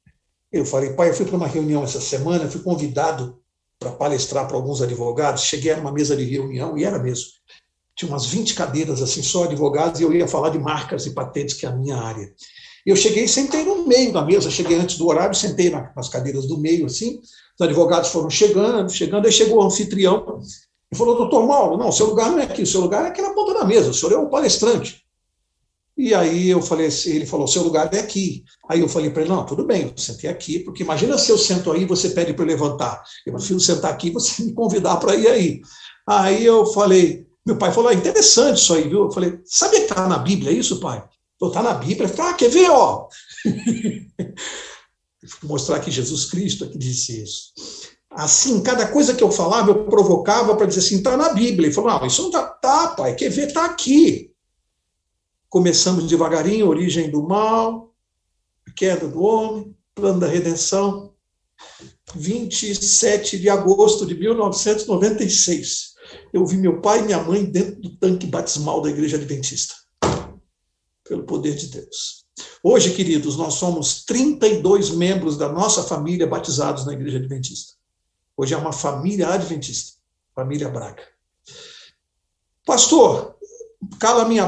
eu falei, pai, eu fui para uma reunião essa semana, fui convidado para palestrar para alguns advogados, cheguei numa mesa de reunião, e era mesmo, tinha umas 20 cadeiras, assim, só advogados, e eu ia falar de marcas e patentes, que é a minha área. Eu cheguei e sentei no meio da mesa, cheguei antes do horário, sentei nas cadeiras do meio, assim, os advogados foram chegando, aí chegou o anfitrião, e falou, doutor Mauro, não, seu lugar não é aqui, o seu lugar é aqui na ponta da mesa, o senhor é o palestrante. E aí eu falei assim, ele falou, seu lugar é aqui. Aí eu falei para ele, não, tudo bem, eu sentei aqui, porque imagina se eu sento aí e você pede para eu levantar. Eu prefiro sentar aqui e você me convidar para ir aí. Aí eu falei, meu pai falou, interessante isso aí, viu? Eu falei, sabe que está na Bíblia isso, pai? Está na Bíblia. Quer ver, ó? Vou mostrar que Jesus Cristo é que disse isso. Assim, cada coisa que eu falava, eu provocava para dizer assim, está na Bíblia. Ele falou, não, isso não está, tá, pai, quer ver, está aqui. Começamos devagarinho, origem do mal, queda do homem, plano da redenção, 27 de agosto de 1996. Eu vi meu pai e minha mãe dentro do tanque batismal da Igreja Adventista, pelo poder de Deus. Hoje, queridos, nós somos 32 membros da nossa família batizados na Igreja Adventista. Hoje é uma família adventista, família Braga. Pastor, cala a minha